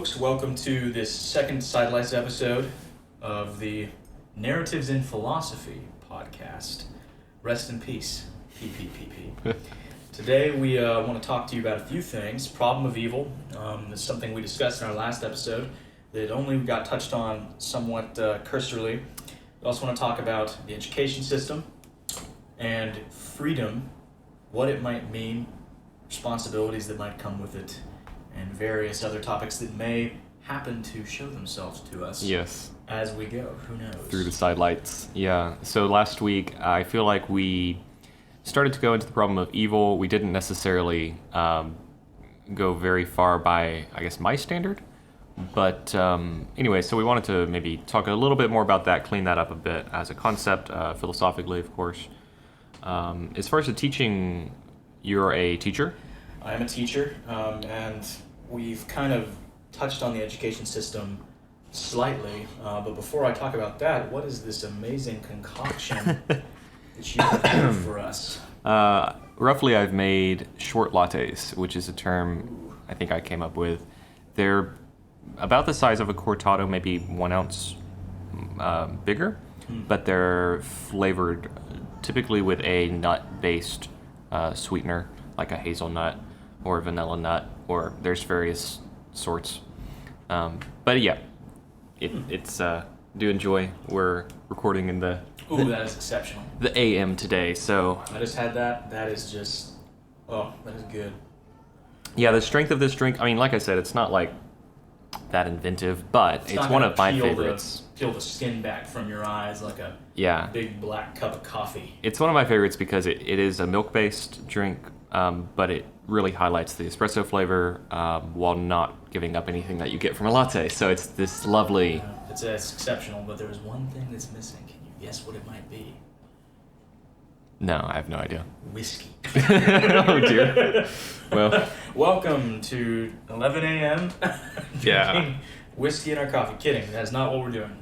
folks. Welcome to this second Sidelight episode of the Narratives in Philosophy podcast. Rest in peace, PPPP. Today we want to talk to you about a few things. Problem of evil. It's something we discussed in our last episode that only got touched on somewhat cursorily. We also want to talk about the education system and freedom, what it might mean, responsibilities that might come with it, and various other topics that may happen to show themselves to us as we go. Who knows? Through the sidelights. Yeah. So last week, I feel like we started to go into the problem of evil. We didn't necessarily go very far by, I guess, my standard. But anyway, so we wanted to maybe talk a little bit more about that, clean that up a bit as a concept, philosophically, of course. As far as the teaching, you're a teacher? I am a teacher, and we've kind of touched on the education system slightly, but before I talk about that, what is this amazing concoction that you have for us? Roughly, I've made short lattes, which is a term I think I came up with. They're about the size of a cortado, maybe 1 ounce bigger, but they're flavored typically with a nut-based sweetener, like a hazelnut or a vanilla nut, or there's various sorts. But yeah, it's do enjoy. We're recording in that is exceptional. The AM today, so I just had that. That is just, that is good. Yeah, the strength of this drink, I mean, like I said, it's not like that inventive, but it's one of my favorites. Peel the skin back from your eyes like a big black cup of coffee. It's one of my favorites because it is a milk-based drink, but it really highlights the espresso flavor while not giving up anything that you get from a latte. So it's this lovely... It's exceptional, but there's one thing that's missing. Can you guess what it might be? No, I have no idea. Whiskey. Oh, dear. Well, welcome to 11 a.m. drinking whiskey in our coffee. Kidding. That is not what we're doing.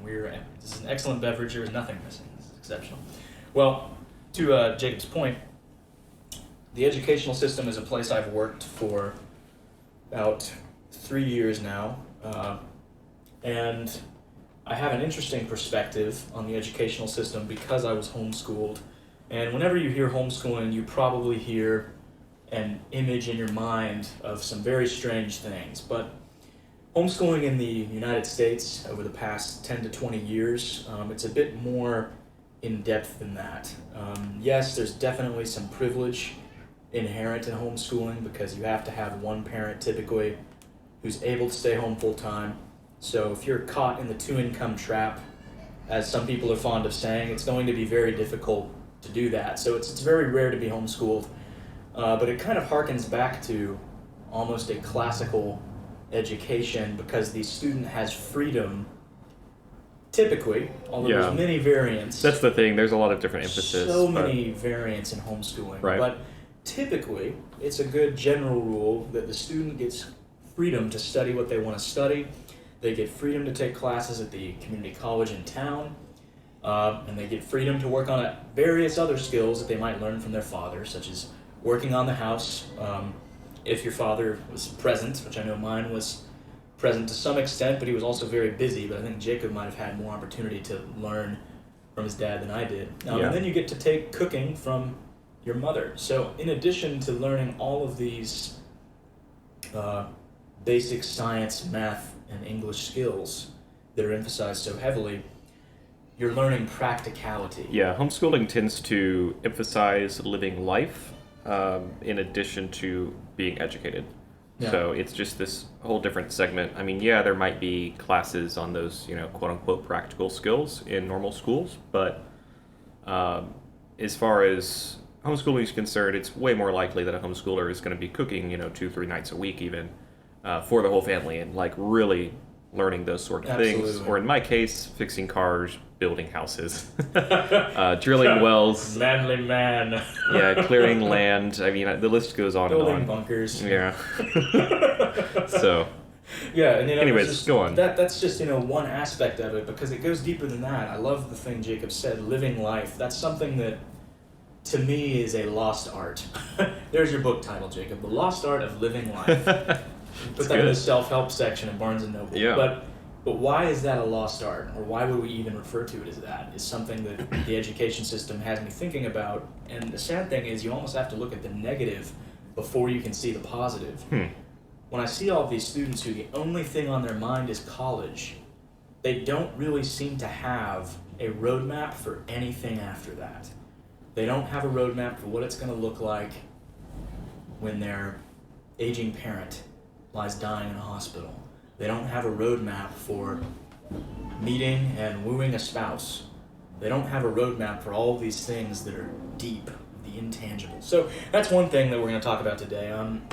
This is an excellent beverage. There is nothing missing. This is exceptional. Well, to Jacob's point, the educational system is a place I've worked for about 3 years now, and I have an interesting perspective on the educational system because I was homeschooled. And whenever you hear homeschooling, you probably hear an image in your mind of some very strange things. But homeschooling in the United States over the past 10 to 20 years, it's a bit more in-depth than that. Yes, there's definitely some privilege inherent in homeschooling because you have to have one parent typically who's able to stay home full-time. So if you're caught in the two-income trap, as some people are fond of saying, it's going to be very difficult to do that. So it's very rare to be homeschooled, but it kind of harkens back to almost a classical education because the student has freedom typically, although there's many variants. That's the thing, there's a lot of different emphasis. Many variants in homeschooling, right. But typically it's a good general rule that the student gets freedom to study what they want to study. They get freedom to take classes at the community college in town. And they get freedom to work on various other skills that they might learn from their father, such as working on the house. If your father was present, which I know mine was present to some extent, but he was also very busy. But I think Jacob might have had more opportunity to learn from his dad than I did. And then you get to take cooking from your mother. So in addition to learning all of these basic science, math, and English skills that are emphasized so heavily, you're learning practicality. Yeah, homeschooling tends to emphasize living life in addition to being educated. Yeah. So it's just this whole different segment. I mean, there might be classes on those, quote-unquote practical skills in normal schools, but as far as homeschooling is concerned, it's way more likely that a homeschooler is going to be cooking, 2-3 nights a week even for the whole family and, really learning those sort of things. Or in my case, fixing cars, building houses, drilling wells. Manly man. Clearing land. I mean, the list goes on building and on. Bunkers. Yeah. So. Yeah, and anyways, go on. That's just, one aspect of it because it goes deeper than that. I love the thing Jacob said, living life. That's something that, to me, is a lost art. There's your book title, Jacob. The Lost Art of Living Life. Put that in the self-help section of Barnes & Noble. Yeah. But why is that a lost art? Or why would we even refer to it as that? Is something that the education system has me thinking about. And the sad thing is you almost have to look at the negative before you can see the positive. When I see all of these students who the only thing on their mind is college, they don't really seem to have a roadmap for anything after that. They don't have a roadmap for what it's going to look like when their aging parent lies dying in a hospital. They don't have a roadmap for meeting and wooing a spouse. They don't have a roadmap for all of these things that are deep, the intangible. So that's one thing that we're going to talk about today.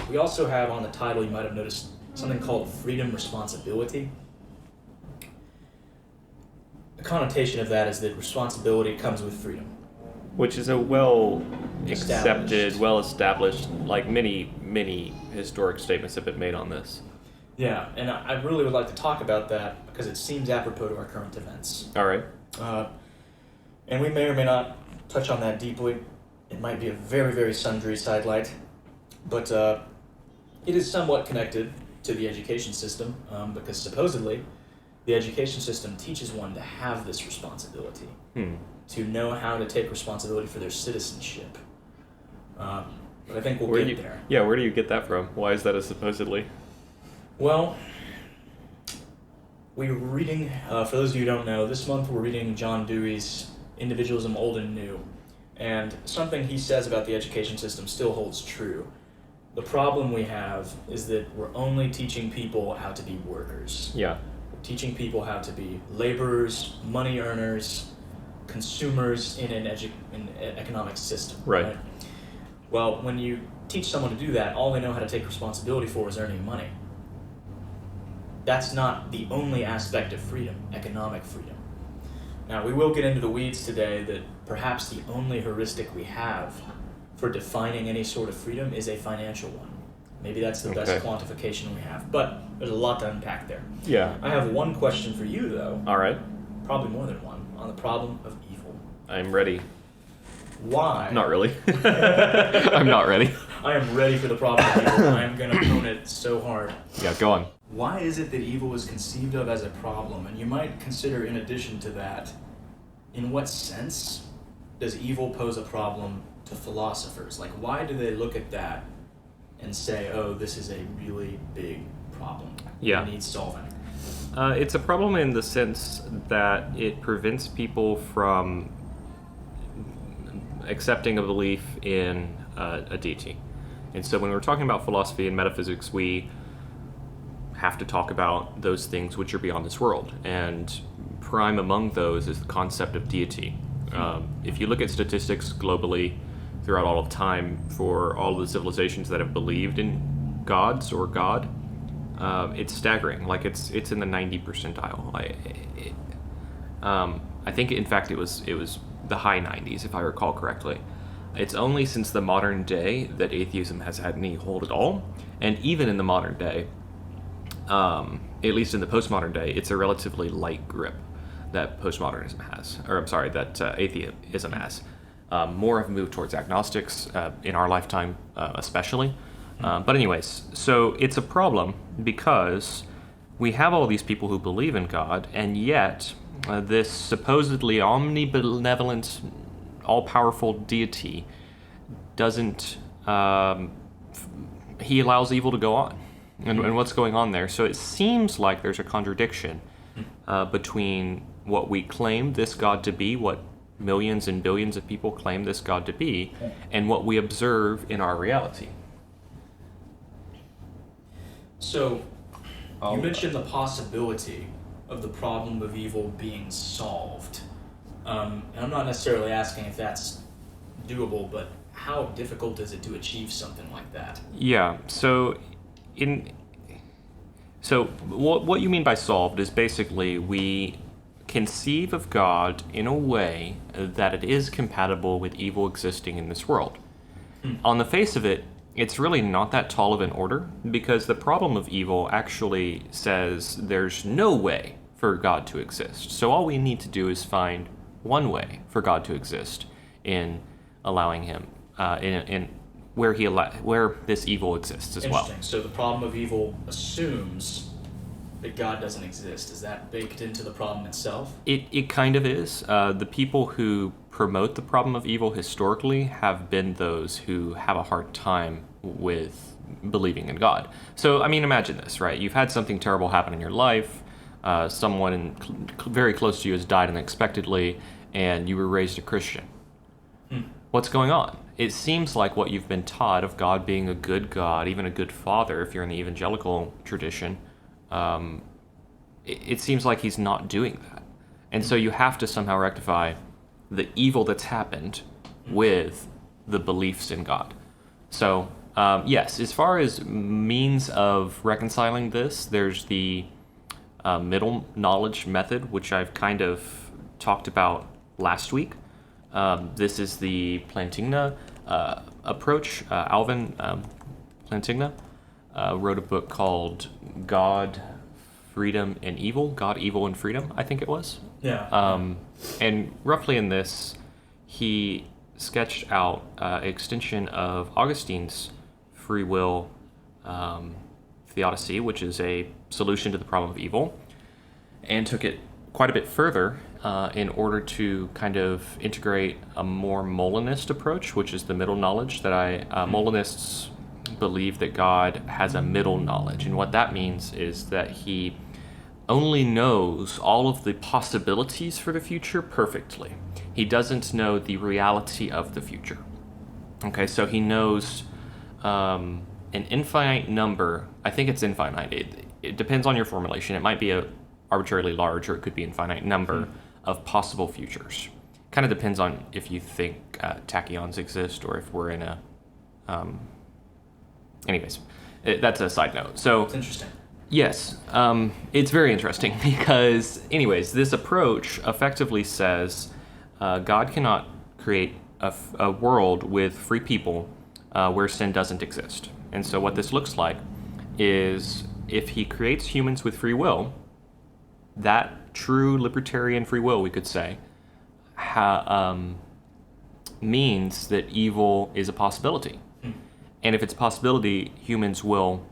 We also have on the title, you might have noticed, something called freedom responsibility. The connotation of that is that responsibility comes with freedom. Which is a well-accepted, well-established, like many historic statements have been made on this. Yeah, and I really would like to talk about that because it seems apropos to our current events. All right. And we may or may not touch on that deeply. It might be a very, very sundry sidelight, but it is somewhat connected to the education system because supposedly the education system teaches one to have this responsibility, to know how to take responsibility for their citizenship. But I think we'll get there. Yeah, where do you get that from? Why is that a supposedly? Well, we were reading, for those of you who don't know, this month we're reading John Dewey's Individualism Old and New. And something he says about the education system still holds true. The problem we have is that we're only teaching people how to be workers. Yeah. We're teaching people how to be laborers, money earners, consumers in an economic system. Right. Well, when you teach someone to do that, all they know how to take responsibility for is earning money. That's not the only aspect of freedom, economic freedom. Now, we will get into the weeds today that perhaps the only heuristic we have for defining any sort of freedom is a financial one. Maybe that's the best quantification we have, but there's a lot to unpack there. Yeah. I have one question for you, though. All right. Probably more than one, on the problem of evil. I'm ready. Why? Not really. I'm not ready. I am ready for the problem of evil. I am going to own it so hard. Yeah, go on. Why is it that evil is conceived of as a problem? And you might consider, in addition to that, in what sense does evil pose a problem to philosophers? Like, why do they look at that and say, oh, this is a really big problem that needs solving? It's a problem in the sense that it prevents people from accepting a belief in a deity. And so when we're talking about philosophy and metaphysics, we have to talk about those things which are beyond this world. And prime among those is the concept of deity. If you look at statistics globally throughout all of time for all of the civilizations that have believed in gods or God, it's staggering. Like it's in the 90 percentile. I think, in fact, it was the high 90s, if I recall correctly. It's only since the modern day that atheism has had any hold at all. And even in the modern day, at least in the postmodern day, it's a relatively light grip that postmodernism has, that atheism has. More have moved towards agnostics in our lifetime, especially. But anyways, so it's a problem because we have all these people who believe in God, and yet this supposedly omnibenevolent, all-powerful deity doesn't, he allows evil to go on. And what's going on there? So it seems like there's a contradiction between what we claim this God to be, what millions and billions of people claim this God to be, and what we observe in our reality. So, you mentioned the possibility of the problem of evil being solved. And I'm not necessarily asking if that's doable, but how difficult is it to achieve something like that? Yeah, so what you mean by solved is basically we conceive of God in a way that it is compatible with evil existing in this world. On the face of it, it's really not that tall of an order, because the problem of evil actually says there's no way for God to exist. So all we need to do is find one way for God to exist in allowing him, in where this evil exists as well. Interesting. So the problem of evil assumes that God doesn't exist. Is that baked into the problem itself? It kind of is. The people who promote the problem of evil historically have been those who have a hard time with believing in God. So, I mean, imagine this, right? You've had something terrible happen in your life. Someone very close to you has died unexpectedly, and you were raised a Christian. What's going on? It seems like what you've been taught of God being a good God, even a good father, if you're in the evangelical tradition, it seems like he's not doing that. And so you have to somehow rectify the evil that's happened with the beliefs in God. So, yes, as far as means of reconciling this, there's the middle knowledge method, which I've kind of talked about last week. This is the Plantinga approach. Alvin Plantinga wrote a book called God, Freedom, and Evil. God, Evil, and Freedom, I think it was. Yeah. And roughly in this, he sketched out extension of Augustine's free will theodicy, which is a solution to the problem of evil, and took it quite a bit further in order to kind of integrate a more Molinist approach, which is the middle knowledge that Molinists believe that God has a middle knowledge. And what that means is that he only knows all of the possibilities for the future perfectly. He doesn't know the reality of the future. Okay, so he knows an infinite number. I think it's infinite. It depends on your formulation. It might be a arbitrarily large, or it could be an infinite number of possible futures. Kind of depends on if you think tachyons exist or if we're in a... anyways, that's a side note. So It's interesting. Yes, it's very interesting because, anyways, this approach effectively says God cannot create a world with free people where sin doesn't exist. And so what this looks like is if he creates humans with free will, that true libertarian free will, we could say, means that evil is a possibility. And if it's a possibility, humans will,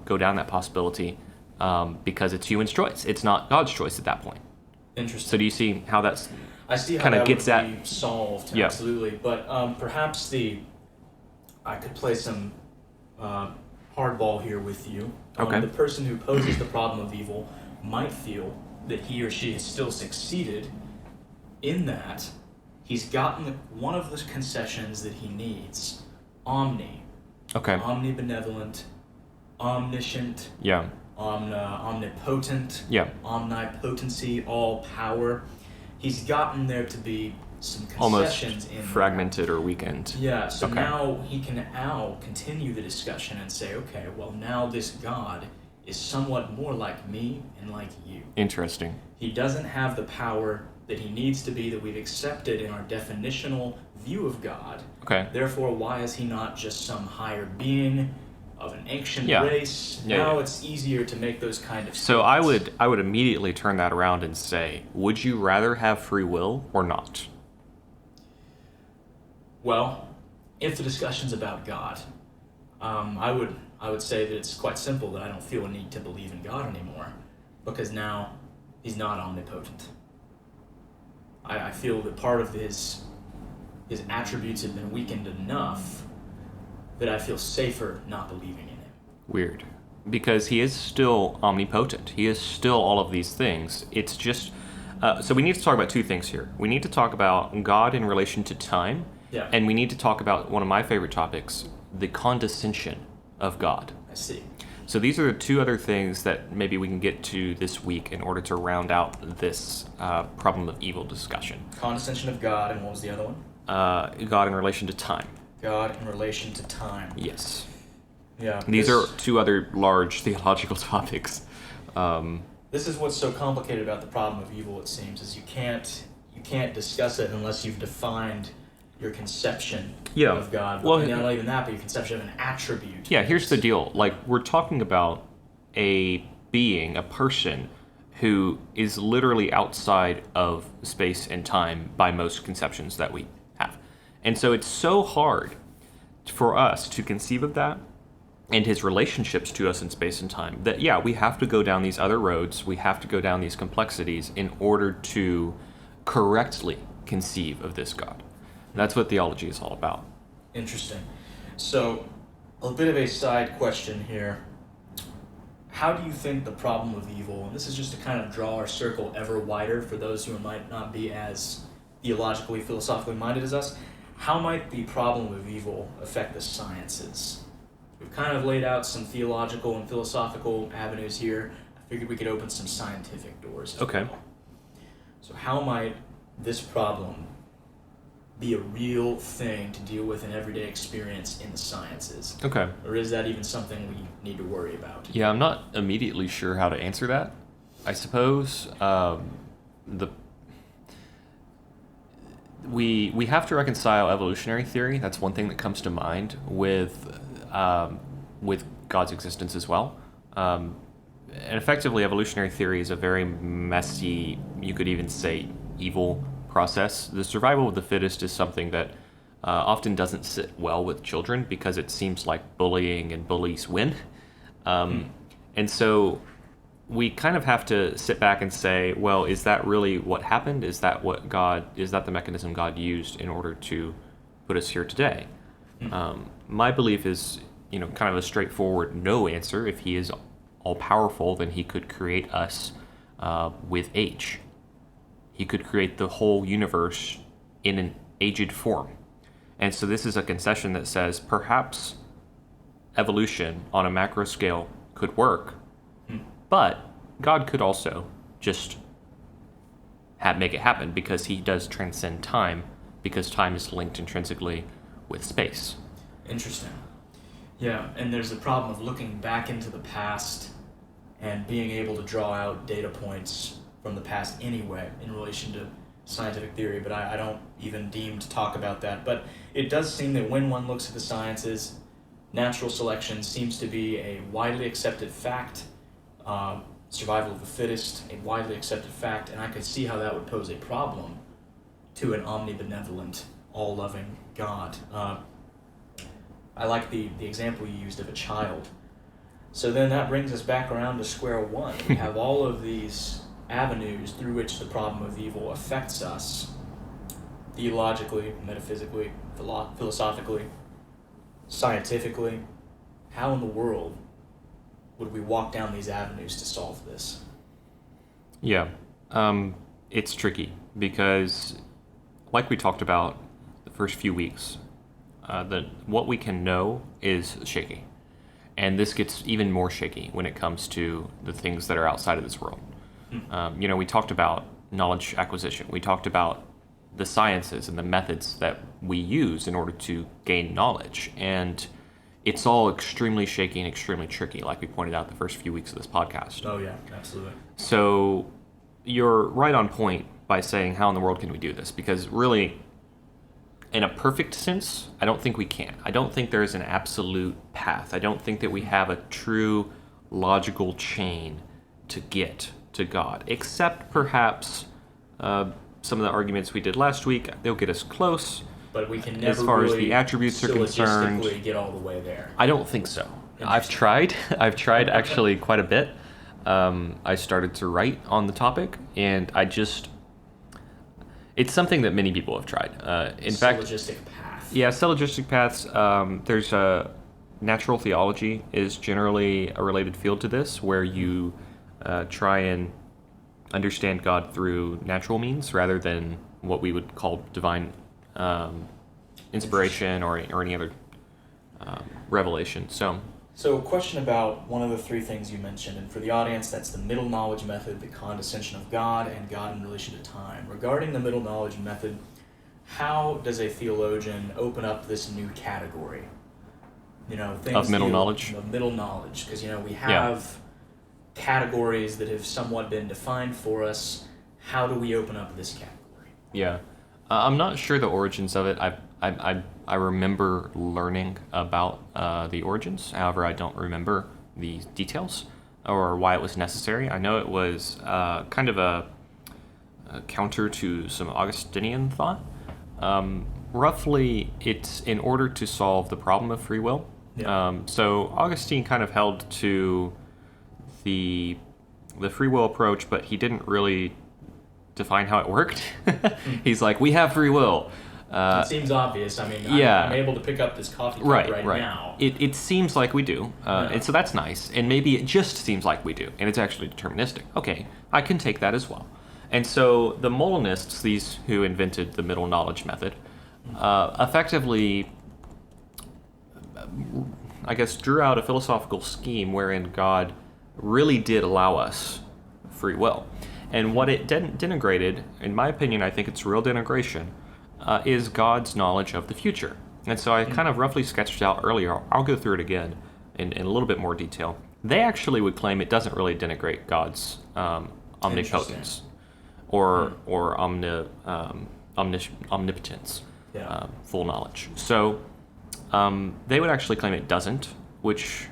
go down that possibility because it's human's choice. It's not God's choice at that point. Interesting. So do you see how that's I see how kind of that gets would that be solved, Yeah. absolutely. But perhaps I could play some hardball here with you. Okay. The person who poses the problem of evil might feel that he or she has still succeeded in that he's gotten one of the concessions that he needs: omni. Okay. Omnibenevolent, omniscient, Yeah. omnipotent, Yeah. omnipotency, all power. He's gotten there to be some Almost concessions in fragmented or weakened. Yeah, so Okay. now he can continue the discussion and say, okay, well, now this God is somewhat more like me and like you. Interesting. He doesn't have the power that he needs to be, that we've accepted in our definitional view of God. Okay. Therefore, why is he not just some higher being of an ancient Yeah. race? Yeah, Now yeah. it's easier to make those kind of So statements. I would immediately turn that around and say, would you rather have free will or not? Well, if the discussion's about God, I would say that it's quite simple that I don't feel a need to believe in God anymore, because now he's not omnipotent. I feel that part of his attributes have been weakened enough that I feel safer not believing in him. Weird. Because he is still omnipotent. He is still all of these things. It's just... so we need to talk about two things here. We need to talk about God in relation to time, Yeah. and we need to talk about one of my favorite topics, the condescension of God. I see. So these are the two other things that maybe we can get to this week in order to round out this problem of evil discussion. Condescension of God, and what was the other one? God in relation to time. God in relation to time. Yes. Yeah. These are two other large theological topics. This is what's so complicated about the problem of evil, it seems, is you can't discuss it unless you've defined your conception of God. Well, not even that, but your conception of an attribute. Yeah, here's the deal. Like, we're talking about a being, a person, who is literally outside of space and time by most conceptions that we have. And so it's so hard for us to conceive of that and his relationships to us in space and time, that, yeah, we have to go down these other roads, we have to go down these complexities in order to correctly conceive of this God. That's what theology is all about. Interesting. So, a bit of a side question here. How do you think the problem of evil, and this is just to kind of draw our circle ever wider for those who might not be as theologically, philosophically minded as us, how might the problem of evil affect the sciences? We've kind of laid out some theological and philosophical avenues here. I figured we could open some scientific doors as well. So how might this problem be a real thing to deal with in everyday experience in the sciences? Okay. Or is that even something we need to worry about? Yeah, I'm not immediately sure how to answer that. I suppose we have to reconcile evolutionary theory. That's one thing that comes to mind with God's existence as well. And effectively, evolutionary theory is a very messy, you could even say evil process. The survival of the fittest is something that often doesn't sit well with children because it seems like bullying and bullies win. And so we kind of have to sit back and say, well, is that really what happened? Is that the mechanism God used in order to put us here today? My belief is, kind of a straightforward no answer. If he is all powerful, then he could create us with age. He could create the whole universe in an aged form. And so this is a concession that says perhaps evolution on a macro scale could work, but God could also just make it happen because he does transcend time, because time is linked intrinsically with space. Interesting. Yeah, and there's the problem of looking back into the past and being able to draw out data points from the past anyway in relation to scientific theory, but I don't even deem to talk about that. But it does seem that when one looks at the sciences, natural selection seems to be a widely accepted fact. Survival of the fittest, a widely accepted fact, and I could see how that would pose a problem to an omnibenevolent, all-loving God. I like the example you used of a child. So then that brings us back around to square one. We have all of these avenues through which the problem of evil affects us, theologically, metaphysically, philosophically, scientifically. How in the world would we walk down these avenues to solve this? Yeah, it's tricky because, like we talked about the first few weeks, what we can know is shaky. And this gets even more shaky when it comes to the things that are outside of this world. We talked about knowledge acquisition. We talked about the sciences and the methods that we use in order to gain knowledge. And it's all extremely shaky and extremely tricky, like we pointed out the first few weeks of this podcast. Oh, yeah, absolutely. So you're right on point by saying, how in the world can we do this? Because really, in a perfect sense, I don't think we can. I don't think there is an absolute path. I don't think that we have a true logical chain to get to God, except perhaps some of the arguments we did last week. They'll get us close. But we can never as far really as the attributes are concerned, get all the way there. I don't think so. I've tried actually quite a bit. I started to write on the topic, and it's something that many people have tried. Syllogistic path. Yeah, syllogistic paths. There's natural theology is generally a related field to this, where you try and understand God through natural means rather than what we would call divine inspiration or any other revelation. So a question about one of the three things you mentioned, and for the audience, that's the middle knowledge method, the condescension of God, and God in relation to time. Regarding the middle knowledge method, how does a theologian open up this new category? Things of middle knowledge? Of middle knowledge, because, we have categories that have somewhat been defined for us. How do we open up this category? Yeah. I'm not sure the origins of it. I remember learning about the origins. However, I don't remember the details or why it was necessary. I know it was kind of a counter to some Augustinian thought, roughly, it's in order to solve the problem of free will. Yeah. So Augustine kind of held to the free will approach, but he didn't really define how it worked. He's like, we have free will. It seems obvious. I mean, I'm able to pick up this coffee cup right now. It seems like we do, and so that's nice. And maybe it just seems like we do, and it's actually deterministic. Okay, I can take that as well. And so the Molinists, these who invented the middle knowledge method, effectively, I guess, drew out a philosophical scheme wherein God really did allow us free will. And what it denigrated, in my opinion, I think it's real denigration, is God's knowledge of the future. And so I kind of roughly sketched out earlier. I'll go through it again in a little bit more detail. They actually would claim it doesn't really denigrate God's omnipotence or omnipotence, full knowledge. So they would actually claim it doesn't, which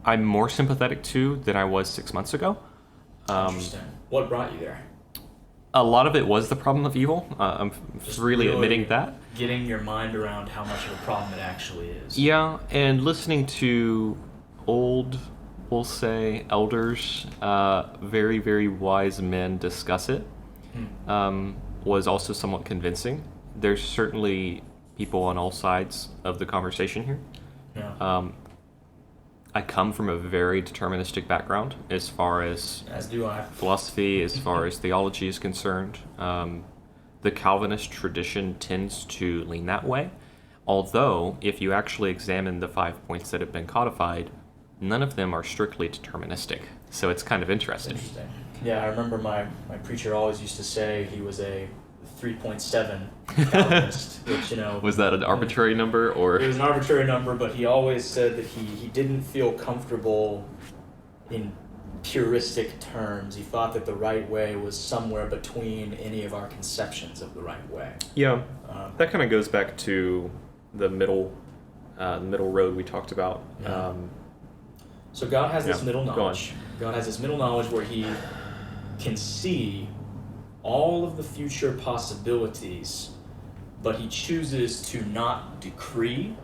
I'm more sympathetic to than I was 6 months ago. Interesting. What brought you there? A lot of it was the problem of evil. I'm really admitting that. Getting your mind around how much of a problem it actually is. Yeah, and listening to old, we'll say, elders, very, very wise men discuss it, was also somewhat convincing. There's certainly people on all sides of the conversation here. Yeah. I come from a very deterministic background as far as do I. Philosophy, as far as theology is concerned. The Calvinist tradition tends to lean that way. Although, if you actually examine the 5 points that have been codified, none of them are strictly deterministic. So it's kind of interesting. Yeah, I remember my preacher always used to say he was a 3.7 Calvinist, which, Was that an arbitrary number, or? It was an arbitrary number, but he always said that he didn't feel comfortable in puristic terms. He thought that the right way was somewhere between any of our conceptions of the right way. Yeah, that kind of goes back to the middle road we talked about. Yeah. So God has this middle knowledge. God has this middle knowledge where he can see all of the future possibilities, but he chooses to not decree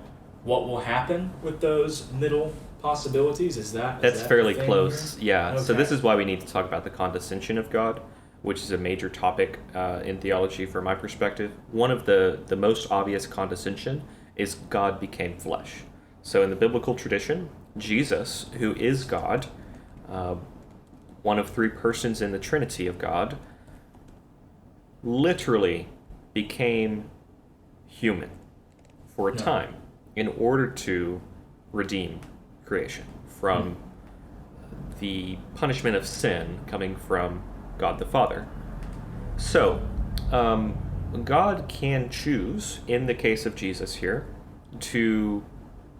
what will happen with those middle possibilities. That's fairly close. Here? Yeah. Okay. So this is why we need to talk about the condescension of God, which is a major topic in theology from my perspective. One of the most obvious condescension is God became flesh. So in the biblical tradition, Jesus, who is God, one of three persons in the Trinity of God, literally became human for a time in order to redeem creation from the punishment of sin coming from God the Father. So, God can choose, in the case of Jesus here, to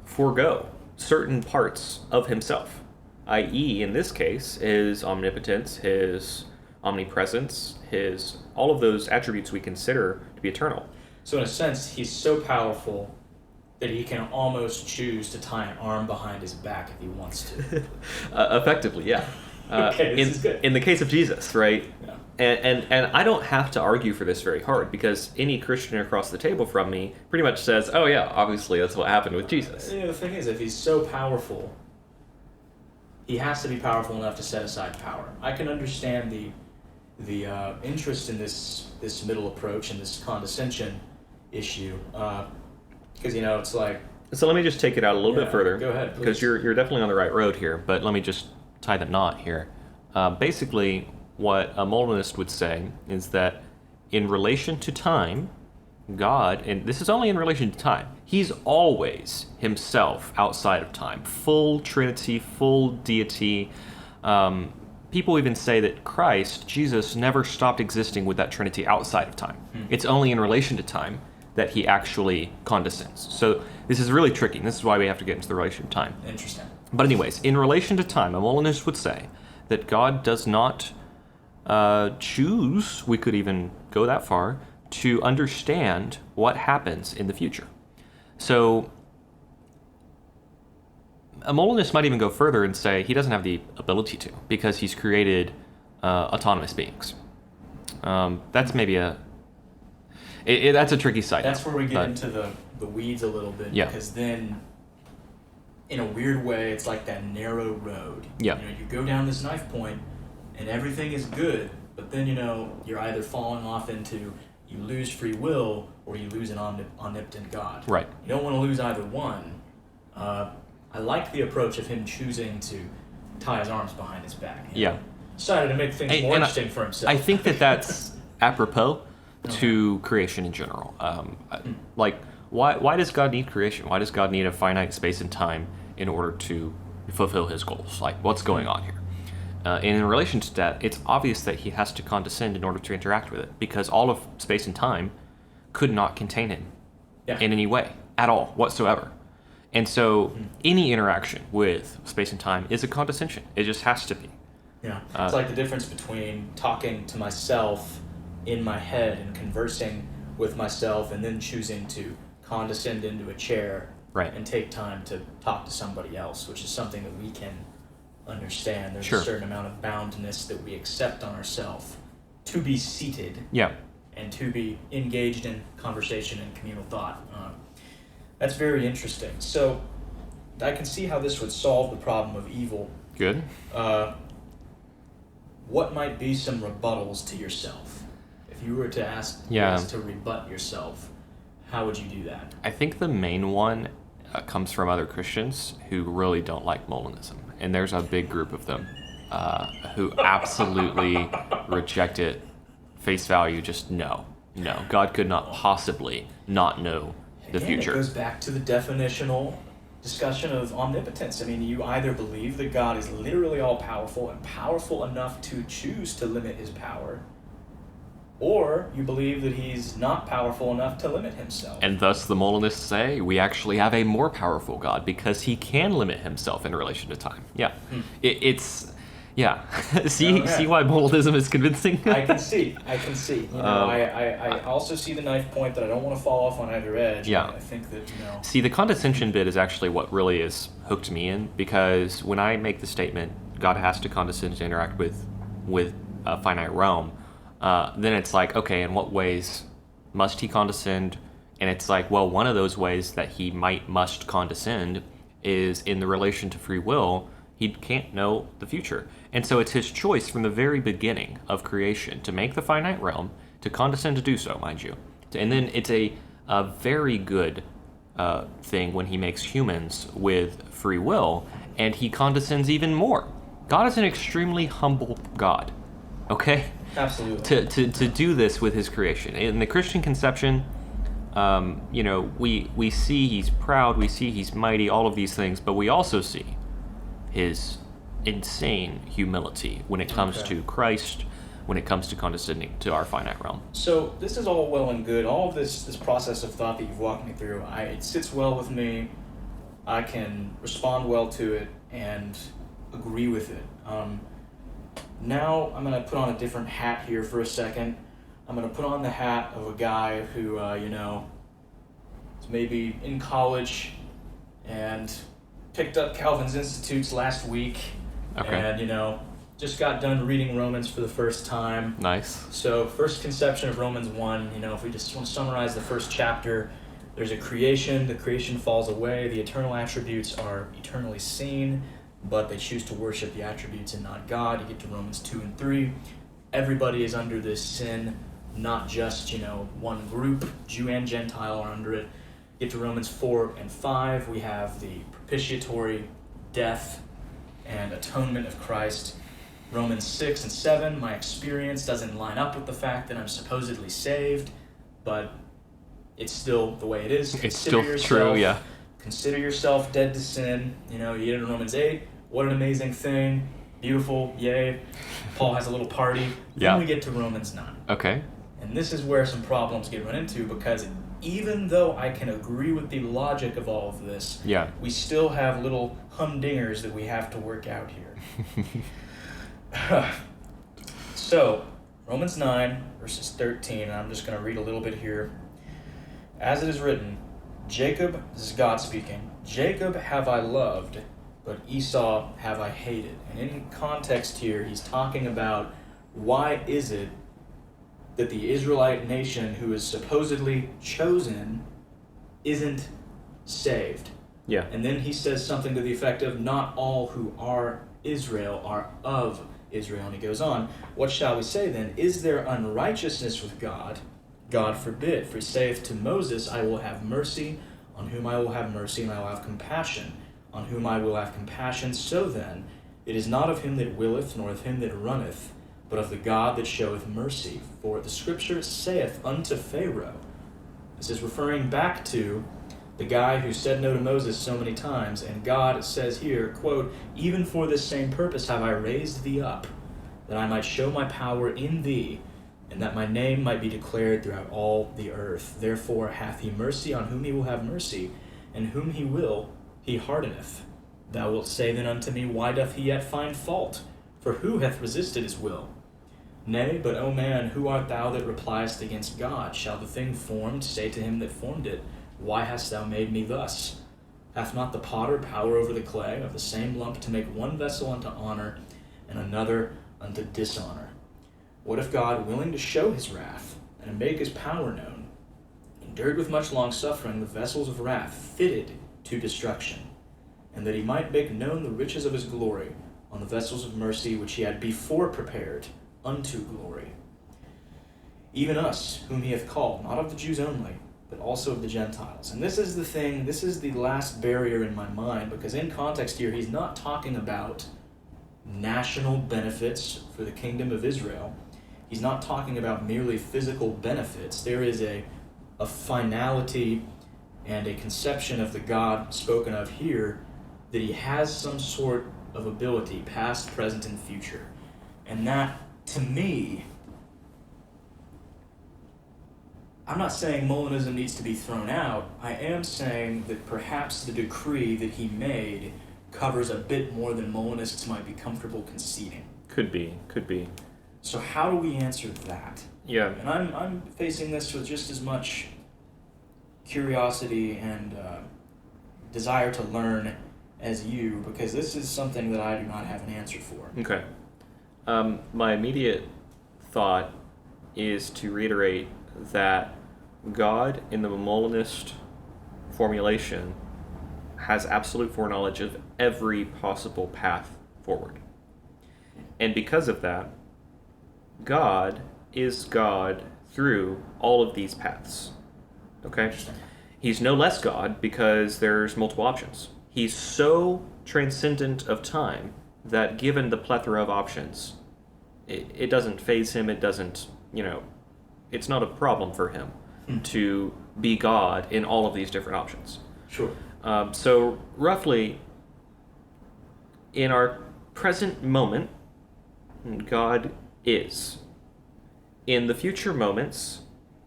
forego certain parts of himself, i.e., in this case, his omnipotence, his omnipresence, all of those attributes we consider to be eternal. So in a sense, he's so powerful that he can almost choose to tie an arm behind his back if he wants to. Effectively, yeah. Okay, this is good. In the case of Jesus, right? Yeah. And I don't have to argue for this very hard, because any Christian across the table from me pretty much says, oh yeah, obviously that's what happened with Jesus. The thing is, if he's so powerful, he has to be powerful enough to set aside power. I can understand the interest in this middle approach and this condescension issue, because it's like. So let me just take it out a little bit further. Go ahead, please. Because you're definitely on the right road here, but let me just tie the knot here. Basically, what a Molinist would say is that in relation to time, God, and this is only in relation to time, he's always himself outside of time, full Trinity, full deity. People even say that Christ, Jesus, never stopped existing with that Trinity outside of time. It's only in relation to time that he actually condescends. So this is really tricky. This is why we have to get into the relation of time. Interesting. But anyways, in relation to time, a Molinist would say that God does not choose, we could even go that far, to understand what happens in the future. So a Molinist might even go further and say he doesn't have the ability to, because he's created autonomous beings. That's maybe That's a tricky side. That's where we get into the weeds a little bit. Yeah. Because then, in a weird way, it's like that narrow road. Yeah. You go down this knife point, and everything is good, but then, you're either falling off into you lose free will or you lose an omnipotent God. Right. You don't want to lose either one. I like the approach of him choosing to tie his arms behind his back. Yeah. Decided to make things more interesting for himself. I think that's apropos to creation in general. Like, why does God need creation? Why does God need a finite space and time in order to fulfill his goals? Like, what's going on here? And in relation to that, it's obvious that he has to condescend in order to interact with it, because all of space and time could not contain him in any way, at all, whatsoever. And so any interaction with space and time is a condescension. It just has to be. Yeah. It's like the difference between talking to myself in my head and conversing with myself and then choosing to condescend into a chair and take time to talk to somebody else, which is something that we can understand. There's a certain amount of boundness that we accept on ourselves to be seated and to be engaged in conversation and communal thought. That's very interesting. So I can see how this would solve the problem of evil. Good. What might be some rebuttals to yourself? If you were to ask to rebut yourself, how would you do that? I think the main one comes from other Christians who really don't like Molinism. And there's a big group of them who absolutely reject it, face value, just no. God could not possibly not know the future. It goes back to the definitional discussion of omnipotence. I mean, you either believe that God is literally all-powerful and powerful enough to choose to limit his power, or you believe that he's not powerful enough to limit himself. And thus the Molinists say we actually have a more powerful God because he can limit himself in relation to time. Yeah. See why Molinism is convincing? I can see. I also see the knife point that I don't want to fall off on either edge. Yeah. I think that, See, the condescension bit is actually what really has hooked me in, because when I make the statement, God has to condescend to interact with a finite realm, then it's like, okay, in what ways must he condescend? And it's like, well, one of those ways that he must condescend is in the relation to free will. He can't know the future. And so it's his choice from the very beginning of creation to make the finite realm, to condescend to do so, mind you. And then it's a very good thing when he makes humans with free will, and he condescends even more. God is an extremely humble God, okay? Absolutely. To do this with his creation. In the Christian conception, we see he's proud, we see he's mighty, all of these things, but we also see his insane humility when it comes to Christ, when it comes to condescending to our finite realm. So this is all well and good. All of this process of thought that you've walked me through, it sits well with me. I can respond well to it and agree with it. Now I'm going to put on a different hat here for a second. I'm going to put on the hat of a guy who, is maybe in college and picked up Calvin's Institutes last week. Okay. And, just got done reading Romans for the first time. Nice. So, first conception of Romans 1, if we just want to summarize the first chapter, there's a creation, the creation falls away, the eternal attributes are eternally seen, but they choose to worship the attributes and not God. You get to Romans 2 and 3. Everybody is under this sin, not just, one group, Jew and Gentile are under it. Get to Romans 4 and 5, we have the propitiatory death and atonement of Christ. Romans 6 and 7, my experience doesn't line up with the fact that I'm supposedly saved, but it's still the way it is. It's still true, yeah. Consider yourself dead to sin. You get into Romans 8, what an amazing thing, beautiful, yay. Paul has a little party. Then we get to Romans 9. Okay. And this is where some problems get run into, because even though I can agree with the logic of all of this, we still have little humdingers that we have to work out here. So, Romans 9, verses 13, and I'm just going to read a little bit here. As it is written, Jacob, this is God speaking, Jacob have I loved, but Esau have I hated. And in context here, he's talking about why is it that the Israelite nation who is supposedly chosen isn't saved. Yeah. And then he says something to the effect of, not all who are Israel are of Israel. And he goes on, what shall we say then? Is there unrighteousness with God? God forbid. For he saith to Moses, I will have mercy on whom I will have mercy, and I will have compassion on whom I will have compassion. So then, it is not of him that willeth, nor of him that runneth, but of the God that showeth mercy. For the scripture saith unto Pharaoh, this is referring back to the guy who said no to Moses so many times, and God says here, quote, even for this same purpose have I raised thee up, that I might show my power in thee, and that my name might be declared throughout all the earth. Therefore hath he mercy on whom he will have mercy, and whom he will he hardeneth. Thou wilt say then unto me, why doth he yet find fault? For who hath resisted his will? Nay, but, O man, who art thou that repliest against God? Shall the thing formed say to him that formed it, why hast thou made me thus? Hath not the potter power over the clay, of the same lump to make one vessel unto honor, and another unto dishonor? What if God, willing to show his wrath, and to make his power known, endured with much longsuffering the vessels of wrath fitted to destruction, and that he might make known the riches of his glory on the vessels of mercy which he had before prepared unto glory? Even us, whom he hath called, not of the Jews only, but also of the Gentiles. And this is the thing, this is the last barrier in my mind, because in context here, he's not talking about national benefits for the kingdom of Israel. He's not talking about merely physical benefits. There is a finality and a conception of the God spoken of here, that he has some sort of ability, past, present, and future. And that, to me, I'm not saying Molinism needs to be thrown out. I am saying that perhaps the decree that he made covers a bit more than Molinists might be comfortable conceding. Could be. So how do we answer that? Yeah. And I'm facing this with just as much curiosity and desire to learn as you, because this is something that I do not have an answer for. Okay. My immediate thought is to reiterate that God, in the Molinist formulation, has absolute foreknowledge of every possible path forward. And because of that, God is God through all of these paths. Okay? He's no less God because there's multiple options. He's so transcendent of time that given the plethora of options, it doesn't faze him, it doesn't, it's not a problem for him to be God in all of these different options. Sure. So roughly, in our present moment, God is. In the future moments,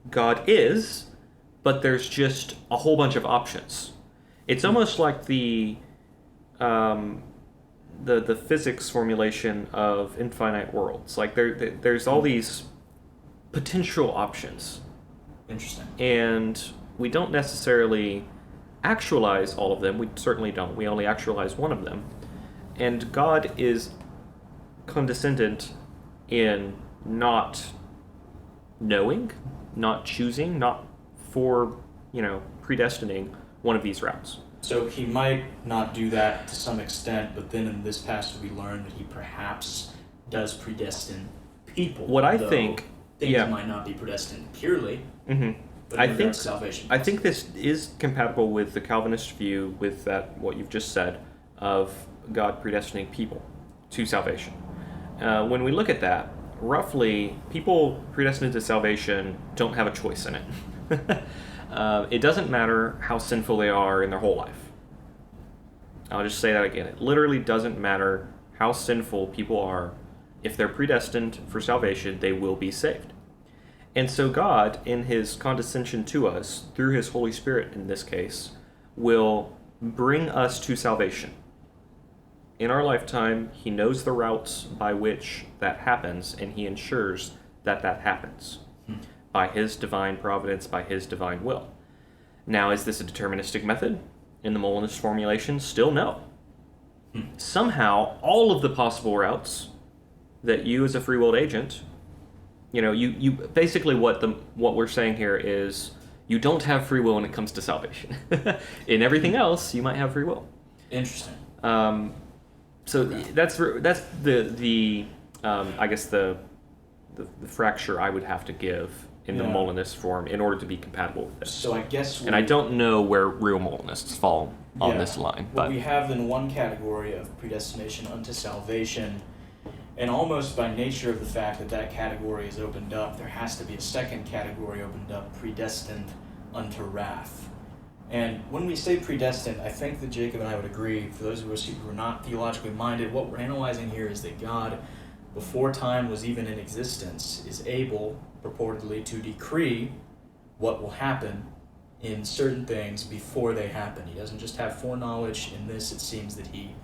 God is, but there's just a whole bunch of options. It's almost like the physics formulation of infinite worlds. Like there's all these potential options. Interesting. And we don't necessarily actualize all of them. We certainly don't. We only actualize one of them. And God is condescendent in not knowing, not choosing, not for, predestining one of these routes. So he might not do that to some extent, but then in this passage we learn that he perhaps does predestine people. What I think... Things might not be predestined purely, but I think salvation. I think this is compatible with the Calvinist view, with that what you've just said, of God predestining people to salvation. When we look at that, roughly, people predestined to salvation don't have a choice in it. It doesn't matter how sinful they are in their whole life. I'll just say that again. It literally doesn't matter how sinful people are. If they're predestined for salvation, they will be saved. And so God, in his condescension to us, through his Holy Spirit in this case, will bring us to salvation. In our lifetime, he knows the routes by which that happens, and he ensures that that happens by his divine providence, by his divine will. Now, is this a deterministic method? In the Molinist formulation, still no. Somehow, all of the possible routes that you as a free-willed agent, you basically what we're saying here is you don't have free will when it comes to salvation. In everything else, you might have free will. Interesting. So that's the I guess the fracture I would have to give in the Molinist form in order to be compatible with this. So I guess and I don't know where real Molinists fall on this line. But we have in one category of predestination unto salvation, and almost by nature of the fact that that category is opened up, there has to be a second category opened up, predestined unto wrath. And when we say predestined, I think that Jacob and I would agree, for those of us who are not theologically minded, what we're analyzing here is that God, before time was even in existence, is able, purportedly, to decree what will happen in certain things before they happen. He doesn't just have foreknowledge. In this, it seems that he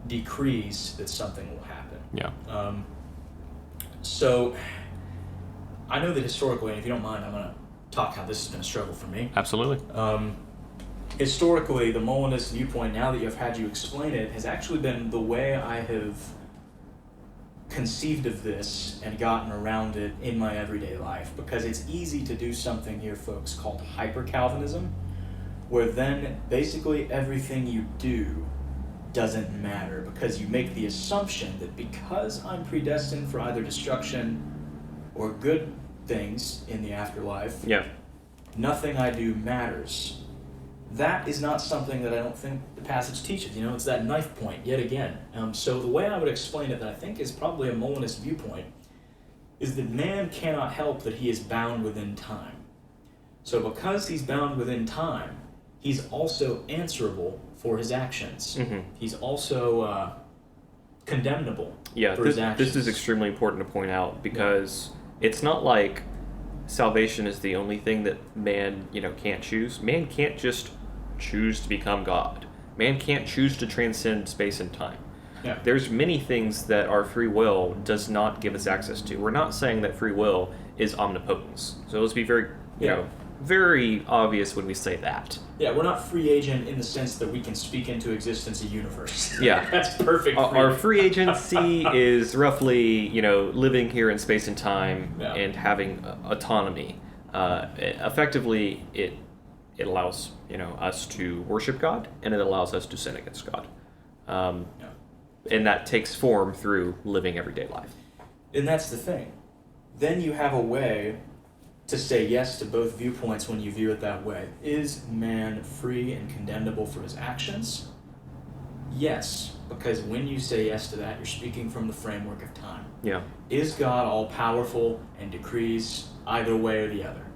decrees that something will happen. Yeah. So, I know that historically, and if you don't mind, I'm going to talk how this has been a struggle for me. Absolutely. Historically, the Molinist viewpoint, now that I've had you explain it, has actually been the way I have conceived of this and gotten around it in my everyday life, because it's easy to do something here, folks, called hyper-Calvinism, where then basically everything you do doesn't matter, because you make the assumption that because I'm predestined for either destruction or good things in the afterlife, nothing I do matters. That is not something that I don't think the passage teaches. It's that knife point yet again. So the way I would explain it, that I think is probably a Molinist viewpoint, is that man cannot help that he is bound within time. So because he's bound within time, he's also answerable for his actions. Mm-hmm. He's also condemnable for his actions. This is extremely important to point out, because it's not like salvation is the only thing that man, can't choose. Man can't just choose to become God. Man can't choose to transcend space and time. Yeah. There's many things that our free will does not give us access to. We're not saying that free will is omnipotence. So let's be very, very obvious when we say that. Yeah, we're not free agent in the sense that we can speak into existence a universe. Yeah. That's perfect. Our free agency is roughly, living here in space and time and having autonomy. Effectively, it allows, us to worship God, and it allows us to sin against God. And that takes form through living everyday life. And that's the thing. Then you have a way to say yes to both viewpoints when you view it that way. Is man free and condemnable for his actions? Yes, because when you say yes to that, you're speaking from the framework of time. Yeah. Is God all-powerful and decrees either way or the other?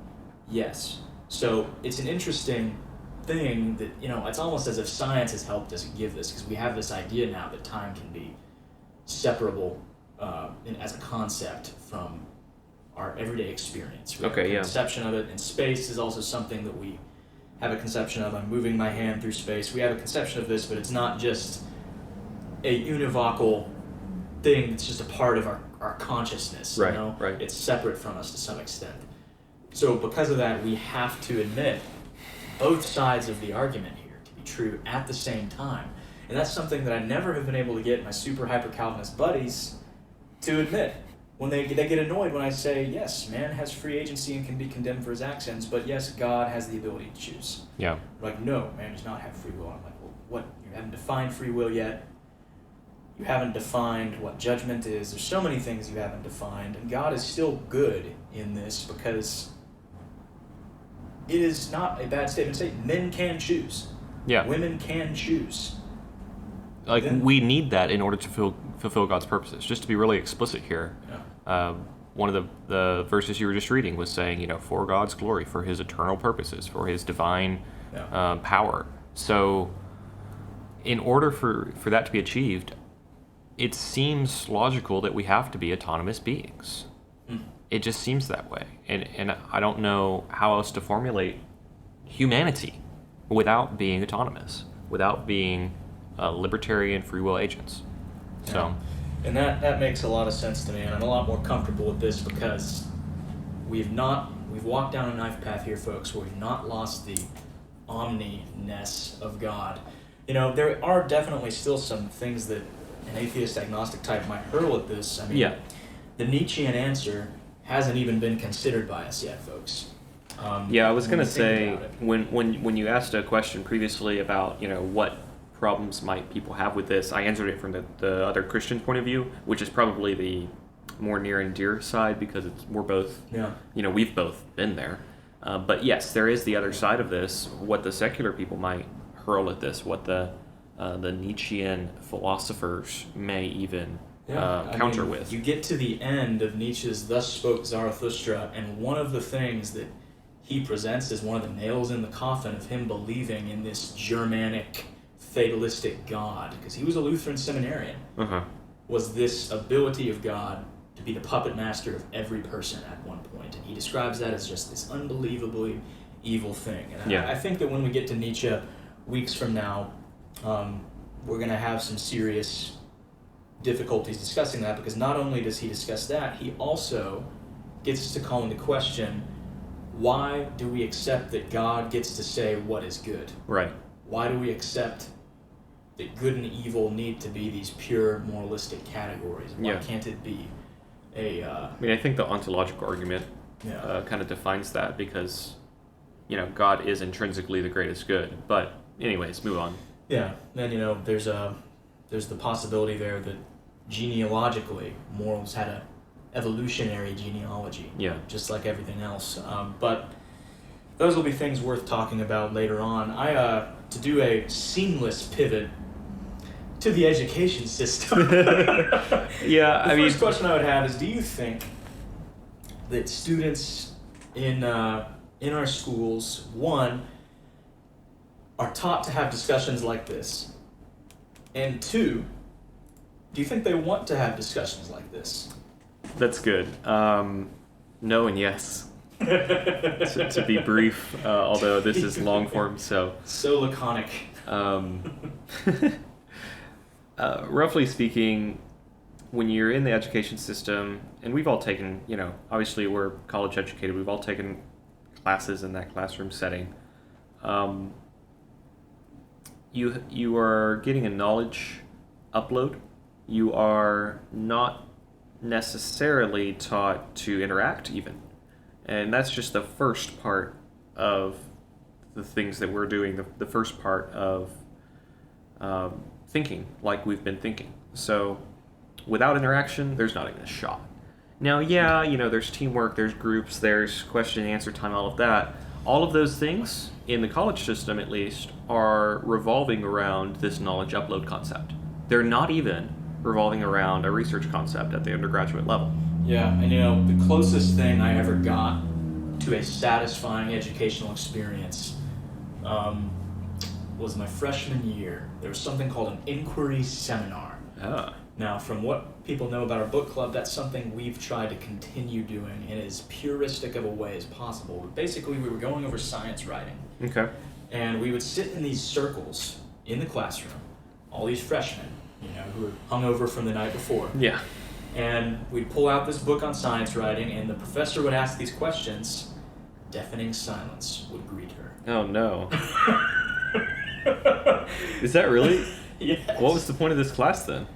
Yes. So it's an interesting thing that, it's almost as if science has helped us give this, because we have this idea now that time can be separable as a concept from our everyday experience. We have a conception of it, and space is also something that we have a conception of. I'm moving my hand through space. We have a conception of this, but it's not just a univocal thing. It's just a part of our consciousness. Right. It's separate from us to some extent. So because of that, we have to admit both sides of the argument here to be true at the same time. And that's something that I never have been able to get my super hyper-Calvinist buddies to admit. When they get annoyed when I say, yes, man has free agency and can be condemned for his actions, but yes, God has the ability to choose. Yeah. Like, no, man does not have free will. I'm like, well, what? You haven't defined free will yet. You haven't defined what judgment is. There's so many things you haven't defined, and God is still good in this, because it is not a bad statement to say men can choose. Yeah. Women can choose. We need that in order to fulfill God's purposes. Just to be really explicit here, one of the verses you were just reading was saying, for God's glory, for his eternal purposes, for his divine power. So in order for that to be achieved, it seems logical that we have to be autonomous beings. It just seems that way. And I don't know how else to formulate humanity without being autonomous, without being libertarian free will agents. So, and that makes a lot of sense to me, and I'm a lot more comfortable with this, because we've walked down a knife path here, folks, where we've not lost the omni-ness of God. There are definitely still some things that an atheist agnostic type might hurl at this. I mean, the Nietzschean answer hasn't even been considered by us yet, folks. I was going to say, when you asked a question previously about, what problems might people have with this, I answered it from the other Christian point of view, which is probably the more near and dear side because we're both, we've both been there. But yes, there is the other side of this, what the secular people might hurl at this, what the Nietzschean philosophers may even counter with. You get to the end of Nietzsche's Thus Spoke Zarathustra, and one of the things that he presents as one of the nails in the coffin of him believing in this Germanic, fatalistic God, because he was a Lutheran seminarian, was this ability of God to be the puppet master of every person at one point. And he describes that as just this unbelievably evil thing. And I think that when we get to Nietzsche weeks from now, we're going to have some serious difficulties discussing that, because not only does he discuss that, he also gets us to call into question, why do we accept that God gets to say what is good? Right. Why do we accept that good and evil need to be these pure moralistic categories? Why can't it be I think the ontological argument kind of defines that, because, God is intrinsically the greatest good. But anyways, move on. Yeah, then, there's the possibility there that genealogically, morals had a evolutionary genealogy, just like everything else. But those will be things worth talking about later on. To do a seamless pivot to the education system. The first question I would have is, do you think that students in our schools, one, are taught to have discussions like this? And two, do you think they want to have discussions like this? That's good. No and yes. to be brief, although this is long form, so laconic. Roughly speaking, when you're in the education system, and we've all taken, obviously we're college educated, we've all taken classes in that classroom setting. You are getting a knowledge upload. You are not necessarily taught to interact even. And that's just the first part of the things that we're doing, the first part of thinking like we've been thinking. So without interaction, there's not even a shot. Now, there's teamwork, there's groups, there's question and answer time, all of that. All of those things, in the college system at least, are revolving around this knowledge upload concept. They're not even revolving around a research concept at the undergraduate level. Yeah, and the closest thing I ever got to a satisfying educational experience was my freshman year. There was something called an inquiry seminar. Now, from what people know about our book club, that's something we've tried to continue doing in as puristic of a way as possible. But basically, we were going over science writing. Okay. And we would sit in these circles in the classroom, all these freshmen, who were hungover from the night before. Yeah. And we'd pull out this book on science writing, and the professor would ask these questions. Deafening silence would greet her. Oh, no. Is that really? Yes. What was the point of this class then?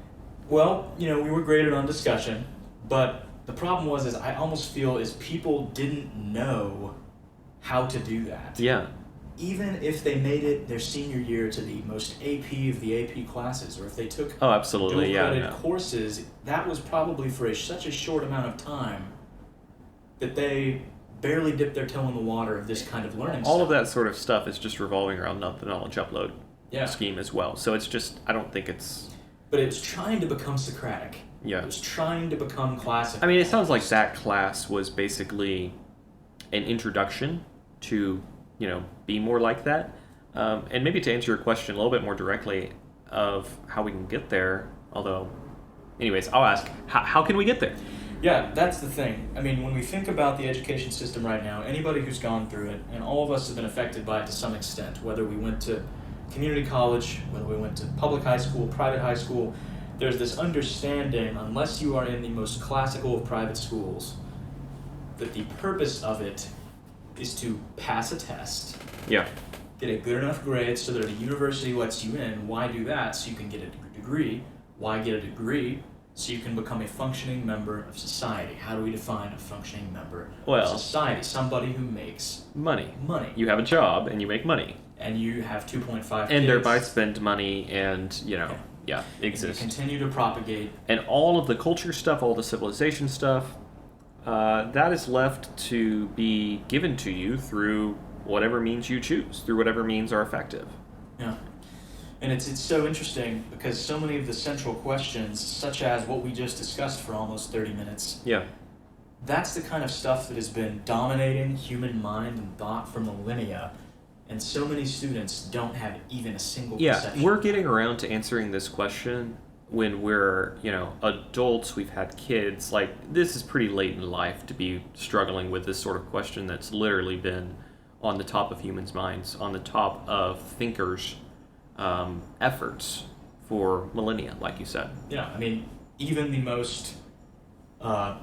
Well, we were graded on discussion, but the problem was I almost feel is people didn't know how to do that. Yeah. Even if they made it their senior year to the most AP of the AP classes, or if they took dual-credit courses, that was probably for such a short amount of time that they barely dipped their toe in the water of this kind of learning All of that sort of stuff is just revolving around the knowledge upload scheme as well. So it's just, I don't think it's... But it was trying to become Socratic. Yeah. It was trying to become classical. I mean, it sounds like that class was basically an introduction to, be more like that. And maybe to answer your question a little bit more directly of how we can get there, although, anyways, I'll ask, how can we get there? Yeah, that's the thing. I mean, when we think about the education system right now, anybody who's gone through it, and all of us have been affected by it to some extent, whether we went to community college, whether we went to public high school, private high school, there's this understanding, unless you are in the most classical of private schools, that the purpose of it is to pass a test. Yeah. Get a good enough grade so that a university lets you in. Why do that? So you can get a degree. Why get a degree? so you can become a functioning member of society. How do we define a functioning member Well, of society? Somebody who makes money. Money. You have a job and you make money. And you have 2.5 kids. And thereby spend money and, exist. And you continue to propagate. And all of the culture stuff, all the civilization stuff, that is left to be given to you through whatever means you choose, through whatever means are effective. Yeah. And it's so interesting because so many of the central questions, such as what we just discussed for almost 30 minutes, that's the kind of stuff that has been dominating human mind and thought for millennia. And so many students don't have even a single perception. We're getting around to answering this question when we're, adults, we've had kids. Like, this is pretty late in life to be struggling with this sort of question that's literally been on the top of humans' minds, on the top of thinkers' efforts for millennia, like you said. Yeah, I mean, even the most, the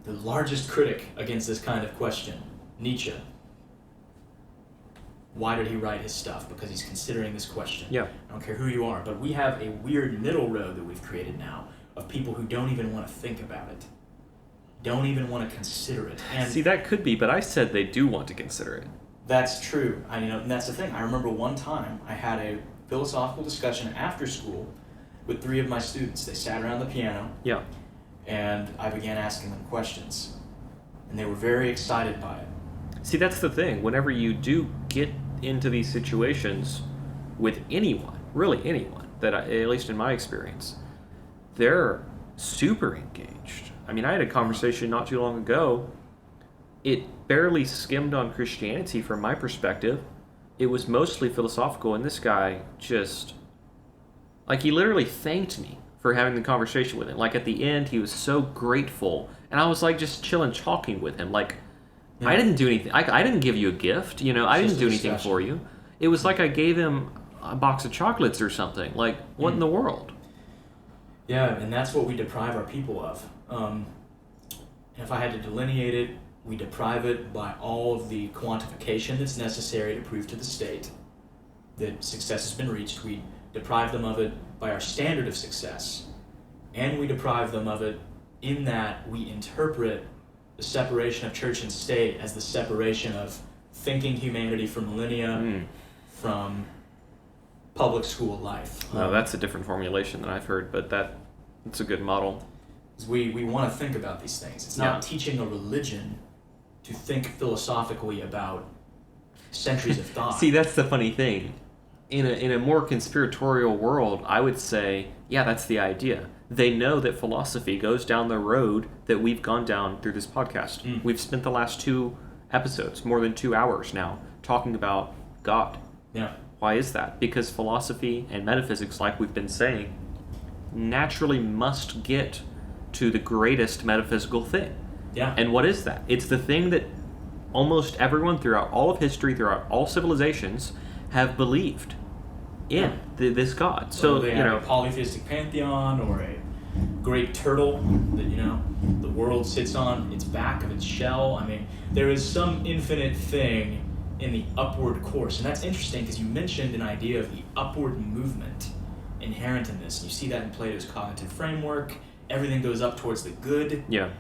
largest critic against this kind of question, Nietzsche, why did he write his stuff? Because he's considering this question. Yeah. I don't care who you are, but we have a weird middle road that we've created now of people who don't even want to think about it, don't even want to consider it. And see, that could be, but I said they do want to consider it. That's true. And that's the thing. I remember one time I had a philosophical discussion after school with 3 of my students. They sat around the piano. Yeah. And I began asking them questions. And they were very excited by it. See, that's the thing. Whenever you do get into these situations with anyone, really anyone, at least in my experience, they're super engaged. I mean, I had a conversation not too long ago. It barely skimmed on Christianity from my perspective. It was mostly philosophical, and this guy just, he literally thanked me for having the conversation with him. Like, at the end, he was so grateful, and I was, just chilling, talking with him. Yeah. I didn't do anything. I didn't give you a gift, I didn't do anything for you. It was like I gave him a box of chocolates or something. What in the world? Yeah, and that's what we deprive our people of. If I had to delineate it, we deprive it by all of the quantification that's necessary to prove to the state that success has been reached. We deprive them of it by our standard of success. And we deprive them of it in that we interpret the separation of church and state as the separation of thinking humanity for millennia from public school life. No, that's a different formulation than I've heard, but it's a good model. We want to think about these things. It's not teaching a religion to think philosophically about centuries of thought. See, that's the funny thing. In a more conspiratorial world, I would say, yeah, that's the idea. They know that philosophy goes down the road that we've gone down through this podcast. We've spent the last 2 episodes, more than 2 hours now, talking about God. Yeah. Why is that? Because philosophy and metaphysics, like we've been saying, naturally must get to the greatest metaphysical thing. Yeah. And what is that? It's the thing that almost everyone throughout all of history, throughout all civilizations, have believed in this God. So they have a polytheistic pantheon or a great turtle that the world sits on its back of its shell. I mean, there is some infinite thing in the upward course, and that's interesting because you mentioned an idea of the upward movement inherent in this. You see that in Plato's cognitive framework. Everything goes up towards the good. Yeah.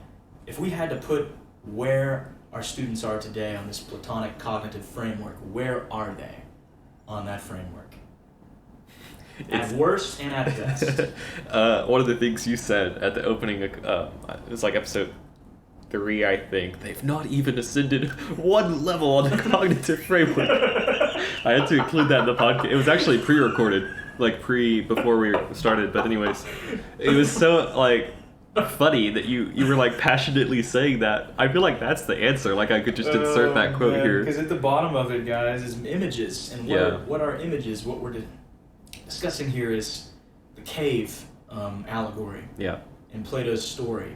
If we had to put where our students are today on this Platonic cognitive framework, where are they on that framework? At worst and at best. One of the things you said at the opening, it was episode 3, I think. They've not even ascended 1 level on the cognitive framework. I had to include that in the podcast. It was actually pre-recorded, before we started. But anyways, it was so funny that you were passionately saying that. I feel like that's the answer. I could just insert that quote here. Because at the bottom of it, guys, is images. And what are images? What we're discussing here is the cave allegory. Yeah. In Plato's story,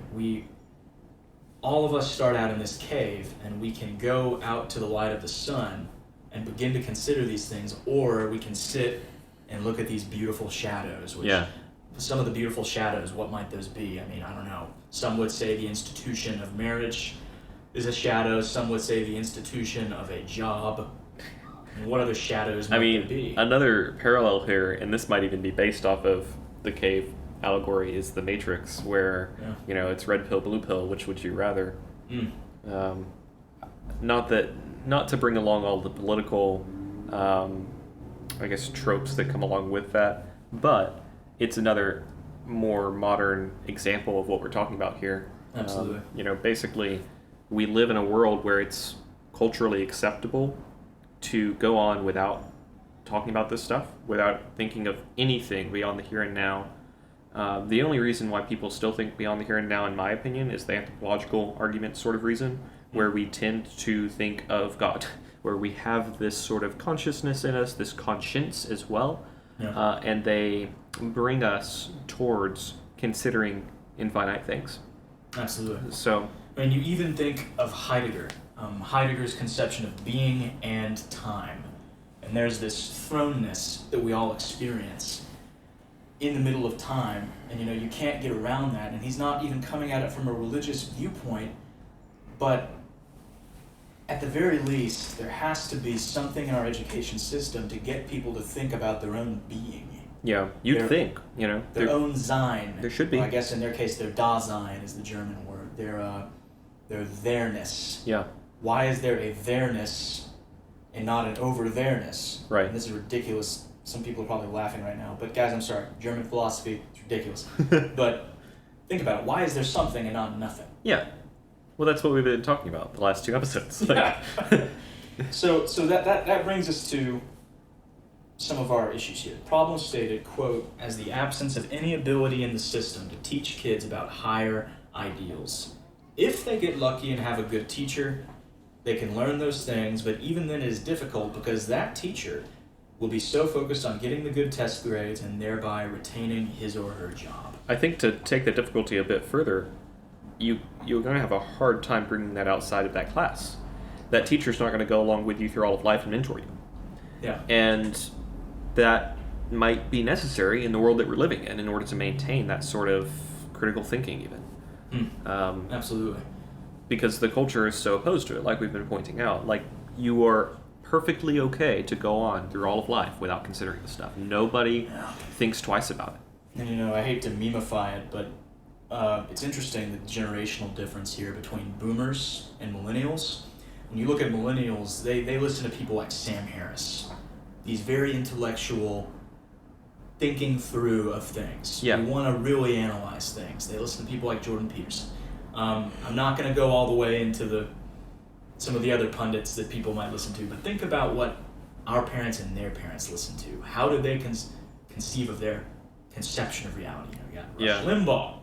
all of us start out in this cave, and we can go out to the light of the sun and begin to consider these things, or we can sit and look at these beautiful shadows. Some of the beautiful shadows, what might those be? I mean, I don't know. Some would say the institution of marriage is a shadow. Some would say the institution of a job. And what other shadows might there be? Another parallel here, and this might even be based off of the cave allegory is the Matrix, where it's red pill, blue pill. Which would you rather? Not to bring along all the political, I guess, tropes that come along with that, but it's another more modern example of what we're talking about here. Absolutely. Basically, we live in a world where it's culturally acceptable to go on without talking about this stuff, without thinking of anything beyond the here and now. The only reason why people still think beyond the here and now, in my opinion, is the anthropological argument sort of reason, where we tend to think of God, where we have this sort of consciousness in us, this conscience as well, and they bring us towards considering infinite things. Absolutely. So, and you even think of Heidegger, Heidegger's conception of being and time. And there's this thrownness that we all experience in the middle of time, and you can't get around that. And he's not even coming at it from a religious viewpoint, but at the very least, there has to be something in our education system to get people to think about their own being. Yeah, think, their own Sein. There should be. Well, I guess in their case, their Dasein is the German word. Their there-ness. Yeah. Why is there a there-ness and not an over-there-ness? Right. And this is ridiculous. Some people are probably laughing right now. But guys, I'm sorry. German philosophy, it's ridiculous. But think about it. Why is there something and not nothing? Yeah. Well, that's what we've been talking about the last 2 episodes. Yeah. So that brings us to some of our issues here. Problem stated, quote, as the absence of any ability in the system to teach kids about higher ideals. If they get lucky and have a good teacher, they can learn those things, but even then it is difficult because that teacher will be so focused on getting the good test grades and thereby retaining his or her job. I think to take the difficulty a bit further, you're going to have a hard time bringing that outside of that class. That teacher's not going to go along with you through all of life and mentor you. Yeah. And that might be necessary in the world that we're living in order to maintain that sort of critical thinking even. Absolutely. Because the culture is so opposed to it, like we've been pointing out. Like, you are perfectly okay to go on through all of life without considering this stuff. Nobody thinks twice about it. And I hate to memify it, but it's interesting the generational difference here between boomers and millennials. When you look at millennials, they listen to people like Sam Harris. These very intellectual thinking through of things. Yeah. They want to really analyze things. They listen to people like Jordan Peterson. I'm not going to go all the way into some of the other pundits that people might listen to, but think about what our parents and their parents listened to. How did they conceive of their conception of reality? You got Rush Limbaugh.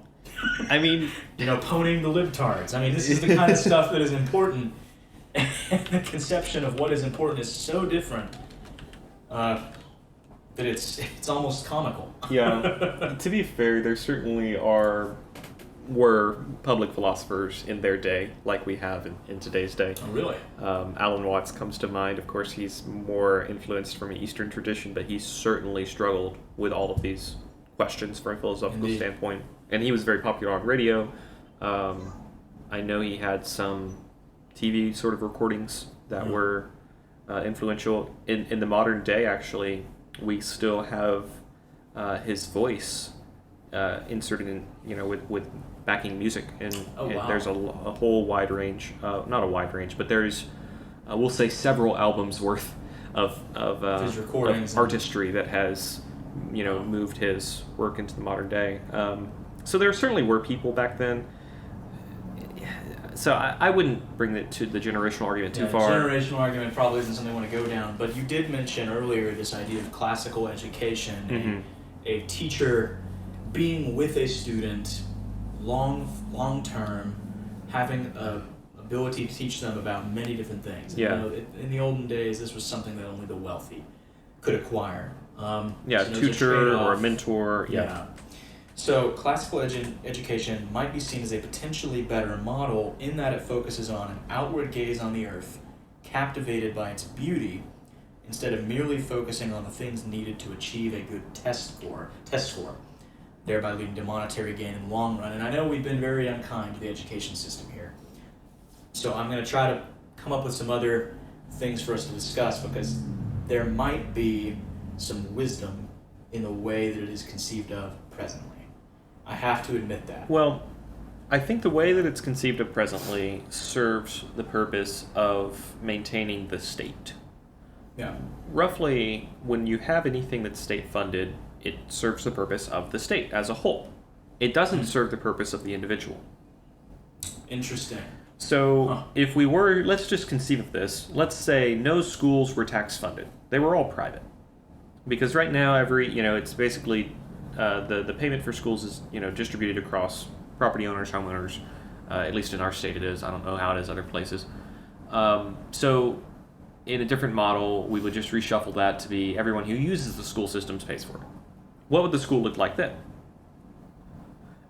I mean, pwning the libtards. I mean, this is the kind of stuff that is important, and the conception of what is important is so different that it's almost comical. Yeah. To be fair, there certainly were public philosophers in their day, like we have in today's day. Oh, really? Alan Watts comes to mind. Of course, he's more influenced from an Eastern tradition, but he certainly struggled with all of these questions from a philosophical standpoint. And he was very popular on radio. I know he had some TV sort of recordings that were influential. In the modern day, actually, we still have his voice inserted in, with backing music, and there's a whole wide range, not a wide range, but there's, we'll say, several albums worth of his recordings, of artistry that has, moved his work into the modern day. So there certainly were people back then. So I wouldn't bring it to the generational argument too far. Generational argument probably isn't something I want to go down, but you did mention earlier this idea of classical education, and a teacher being with a student long term, having a ability to teach them about many different things. Yeah. In the olden days, this was something that only the wealthy could acquire. A tutor or a mentor. Yeah. So classical education might be seen as a potentially better model in that it focuses on an outward gaze on the earth, captivated by its beauty, instead of merely focusing on the things needed to achieve a good test score, thereby leading to monetary gain in the long run. And I know we've been very unkind to the education system here. So I'm going to try to come up with some other things for us to discuss, because there might be some wisdom in the way that it is conceived of presently. I have to admit that. Well, I think the way that it's conceived of presently serves the purpose of maintaining the state. Yeah. Roughly, when you have anything that's state-funded, it serves the purpose of the state as a whole. It doesn't serve the purpose of the individual. Interesting. So, if we were, let's just conceive of this. Let's say no schools were tax-funded. They were all private. Because right now, it's basically, the payment for schools is, distributed across property owners, homeowners. At least in our state it is. I don't know how it is other places. So, in a different model, we would just reshuffle that to be everyone who uses the school systems pays for it. What would the school look like then?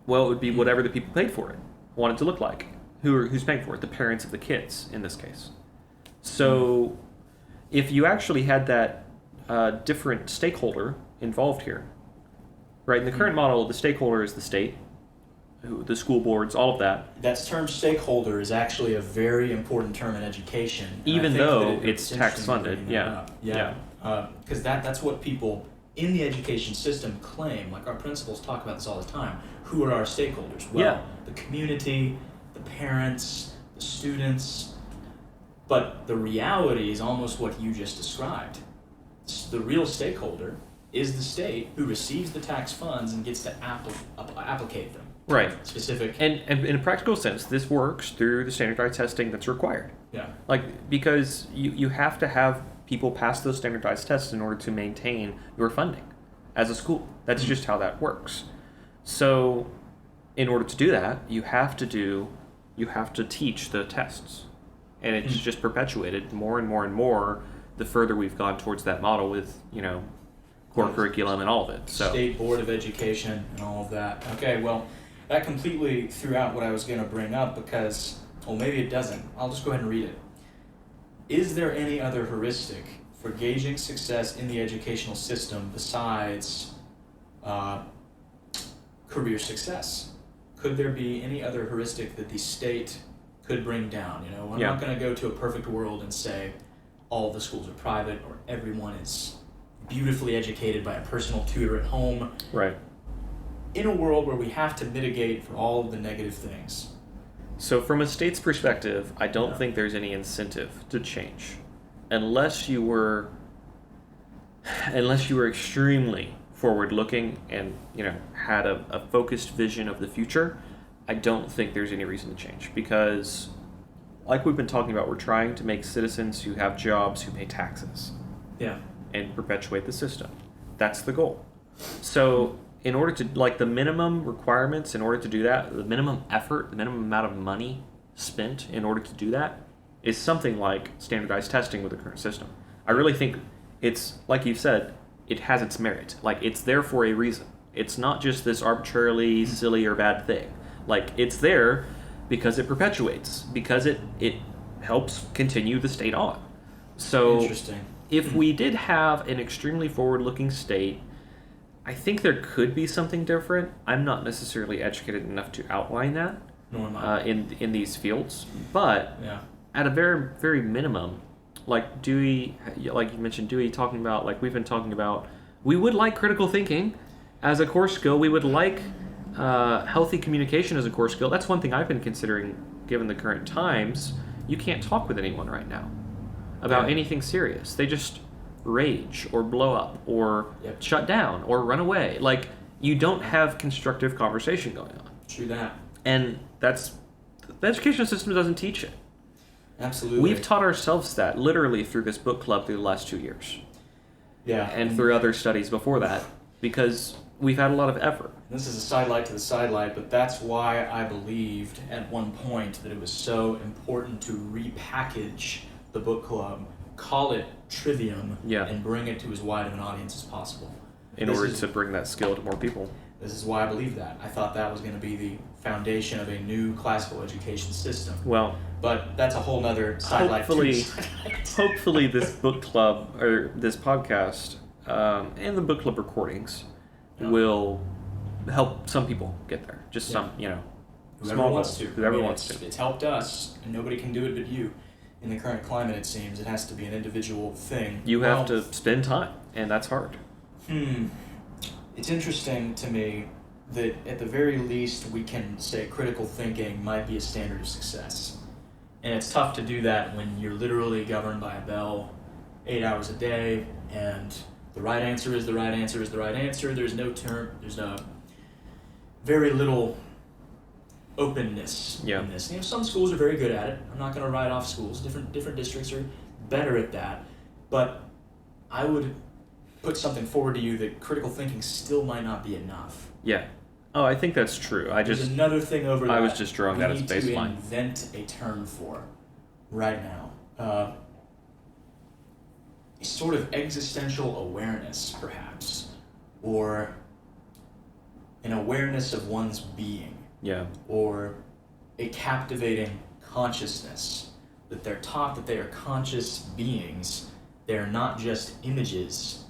Well, it would be whatever the people paid for it want it to look like. Who's paying for it? The parents of the kids, in this case. So, if you actually had that different stakeholder involved here, right? In the current model, the stakeholder is the state, the school boards, all of that. That term stakeholder is actually a very important term in education. Even though it's tax-funded, yeah. Because that's what people in the education system claim. Like our principals talk about this all the time. Who are our stakeholders? Well, the community, the parents, the students. But the reality is almost what you just described. The real stakeholder is the state who receives the tax funds and gets to applicate them. Right. Specific. And in a practical sense, this works through the standardized testing that's required. Yeah. Because you have to have people pass those standardized tests in order to maintain your funding as a school. That's just how that works. So, in order to do that, you have to teach the tests. And it's just perpetuated more and more and more the further we've gone towards that model with, core curriculum and all of it. So State Board of Education and all of that. Okay, well, that completely threw out what I was going to bring up because, well, maybe it doesn't. I'll just go ahead and read it. Is there any other heuristic for gauging success in the educational system besides career success? Could there be any other heuristic that the state could bring down? I'm not going to go to a perfect world and say all the schools are private or everyone is beautifully educated by a personal tutor at home. Right. In a world where we have to mitigate for all of the negative things. So from a state's perspective, I don't think there's any incentive to change. Unless you were extremely forward-looking and, had a focused vision of the future, I don't think there's any reason to change. Because, like we've been talking about, we're trying to make citizens who have jobs who pay taxes. Yeah. And perpetuate the system. That's the goal. So, in order to, the minimum requirements, in order to do that, the minimum effort, the minimum amount of money spent in order to do that is something like standardized testing with the current system. I really think it's, like you said, it has its merit. It's there for a reason. It's not just this arbitrarily silly or bad thing. It's there because it perpetuates, because it helps continue the state on. So, interesting. If we did have an extremely forward-looking state, I think there could be something different. I'm not necessarily educated enough to outline that in these fields, but at a very, very minimum, like Dewey, like you mentioned, Dewey talking about, we've been talking about, we would like critical thinking as a core skill. We would like healthy communication as a core skill. That's one thing I've been considering, given the current times. You can't talk with anyone right now about anything serious. They just rage or blow up or shut down or run away. You don't have constructive conversation going on. True that. And the educational system doesn't teach it. Absolutely. We've taught ourselves that literally through this book club through the last 2 years. Yeah. And through other studies before that, because we've had a lot of effort. This is a sidelight to the sidelight, but that's why I believed at one point that it was so important to repackage the book club, call it Trivium, and bring it to as wide of an audience as possible. In order to bring that skill to more people. This is why I believe that. I thought that was going to be the foundation of a new classical education system. Well, but that's a whole nother sidelight. Hopefully this book club, or this podcast, and the book club recordings will help some people get there. Just some, whoever wants to. Whoever wants to. It's helped us, and nobody can do it but you. In the current climate, it seems, it has to be an individual thing. You have to spend time, and that's hard. It's interesting to me that at the very least we can say critical thinking might be a standard of success. And it's tough to do that when you're literally governed by a bell 8 hours a day, and the right answer is the right answer is the right answer. There's very little openness in this. Some schools are very good at it. I'm not going to write off schools. Different districts are better at that. But I would put something forward to you that critical thinking still might not be enough. Yeah. Oh, I think that's true. There's another thing over that I was just drawing that as baseline. We need to invent a term for right now. A sort of existential awareness, perhaps, or an awareness of one's being. Yeah. Or a captivating consciousness, that they're taught that they are conscious beings. They're not just images.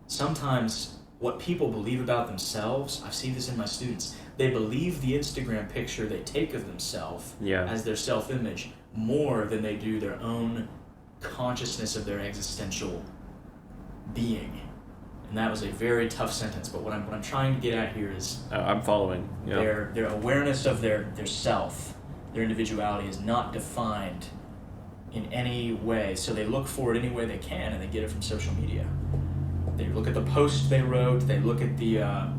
Sometimes what people believe about themselves, I've seen this in my students, they believe the Instagram picture they take of themselves as their self-image more than they do their own consciousness of their existential being. And that was a very tough sentence, but what I'm trying to get at here is I'm following. Yeah. Their awareness of their self, their individuality is not defined in any way, so they look for it any way they can, and they get it from social media. They look at the post they wrote, they look at the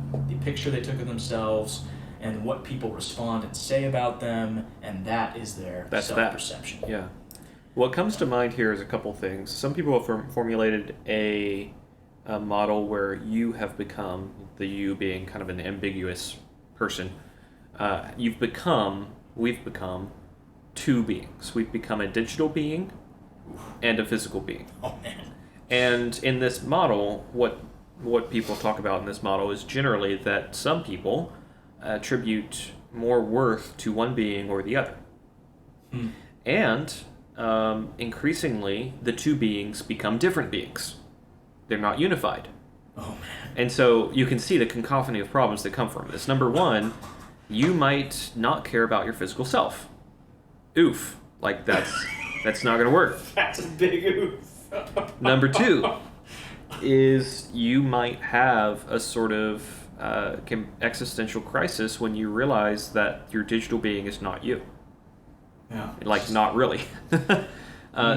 picture they took of themselves, and what people respond and say about them, and that is their self-perception. Yeah. What comes to mind here is a couple things. Some people have formulated a model where you have become, the you being kind of an ambiguous person, we've become two beings. We've become a digital being and a physical being. Oh, man. And in this model, what people talk about in this model is generally that some people attribute more worth to one being or the other. And increasingly, the two beings become different beings. They're not unified. Oh, man. And so you can see the cacophony of problems that come from this. Number one, you might not care about your physical self. Oof. Like, that's not going to work. That's a big oof. Number two is you might have a sort of existential crisis when you realize that your digital being is not you. Yeah. Like, not really.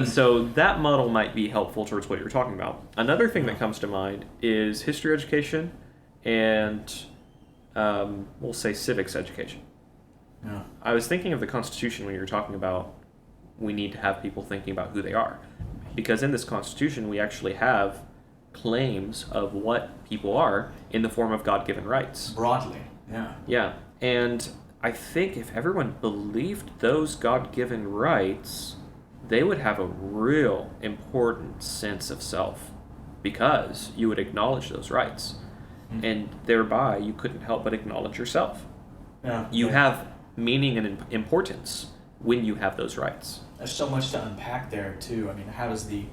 So that model might be helpful towards what you're talking about. Another thing that comes to mind is history education and, we'll say, civics education. Yeah. I was thinking of the Constitution when you were talking about we need to have people thinking about who they are. Because in this Constitution, we actually have claims of what people are in the form of God-given rights. Broadly, yeah. Yeah, and I think if everyone believed those God-given rights, they would have a real important sense of self because you would acknowledge those rights. Mm-hmm. And thereby, you couldn't help but acknowledge yourself. Yeah. You have meaning and importance when you have those rights. There's so much to unpack there too. I mean, how does the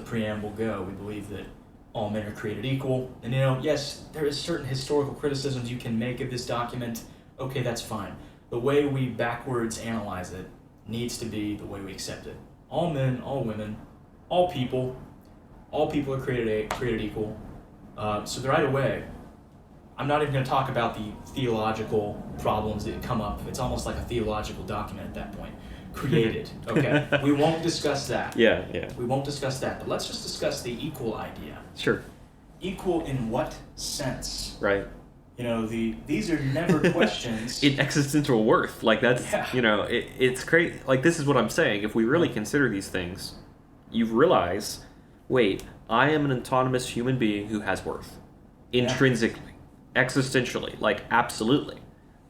preamble go? We believe that all men are created equal, and yes, there is certain historical criticisms you can make of this document. Okay, that's fine. The way we backwards analyze it needs to be the way we accept it. All men, all women, all people are created equal. So right away, I'm not even going to talk about the theological problems that come up. It's almost like a theological document at that point. Created, okay? We won't discuss that. Yeah. We won't discuss that, but let's just discuss the equal idea. Sure. Equal in what sense? Right. These are never questions. In existential worth, like that's, it's crazy. Like, this is what I'm saying. If we really consider these things, you realize, wait, I am an autonomous human being who has worth. Intrinsically. Existentially. Like, absolutely.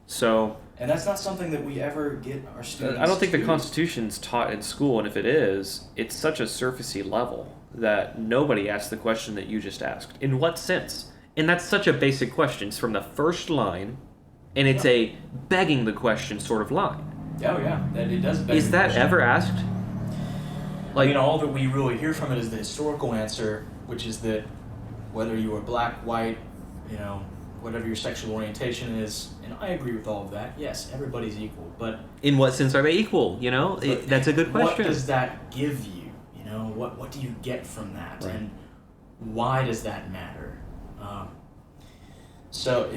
So... And that's not something that we ever get our students I don't think the Constitution's taught in school, and if it is, it's such a surfacey level that nobody asks the question that you just asked. In what sense? And that's such a basic question. It's from the first line, and it's a begging the question sort of line. Oh, yeah. It does beg Is the that question. ever asked? Like, all that we really hear from it is the historical answer, which is that whether you are black, white, whatever your sexual orientation is, and I agree with all of that. Yes, everybody's equal, but... In what sense are they equal, That's a good question. What does that give you, What do you get from that? Right. And why does that matter? So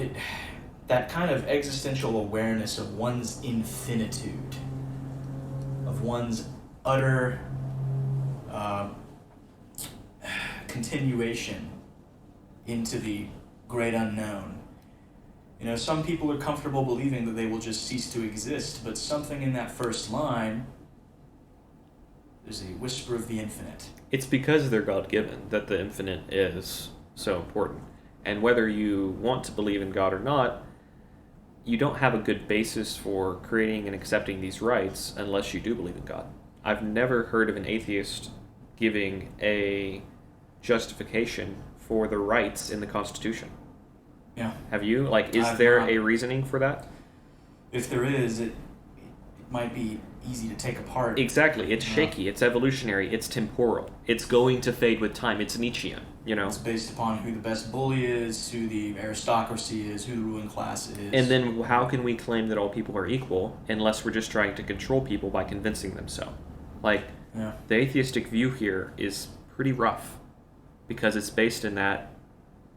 that kind of existential awareness of one's infinitude, of one's utter continuation into the great unknown. You know, some people are comfortable believing that they will just cease to exist, but something in that first line, there's a whisper of the infinite. It's because they're God-given that the infinite is so important. And whether you want to believe in God or not, you don't have a good basis for creating and accepting these rights unless you do believe in God. I've never heard of an atheist giving a justification for the rights in the Constitution. Yeah. Have you? Like, is there a reasoning for that? If there is, it might be easy to take apart. Exactly. It's shaky. It's evolutionary. It's temporal. It's going to fade with time. It's Nietzschean, you know? It's based upon who the best bully is, who the aristocracy is, who the ruling class is. And then how can we claim that all people are equal unless we're just trying to control people by convincing them so? Like, the atheistic view here is pretty rough because it's based in that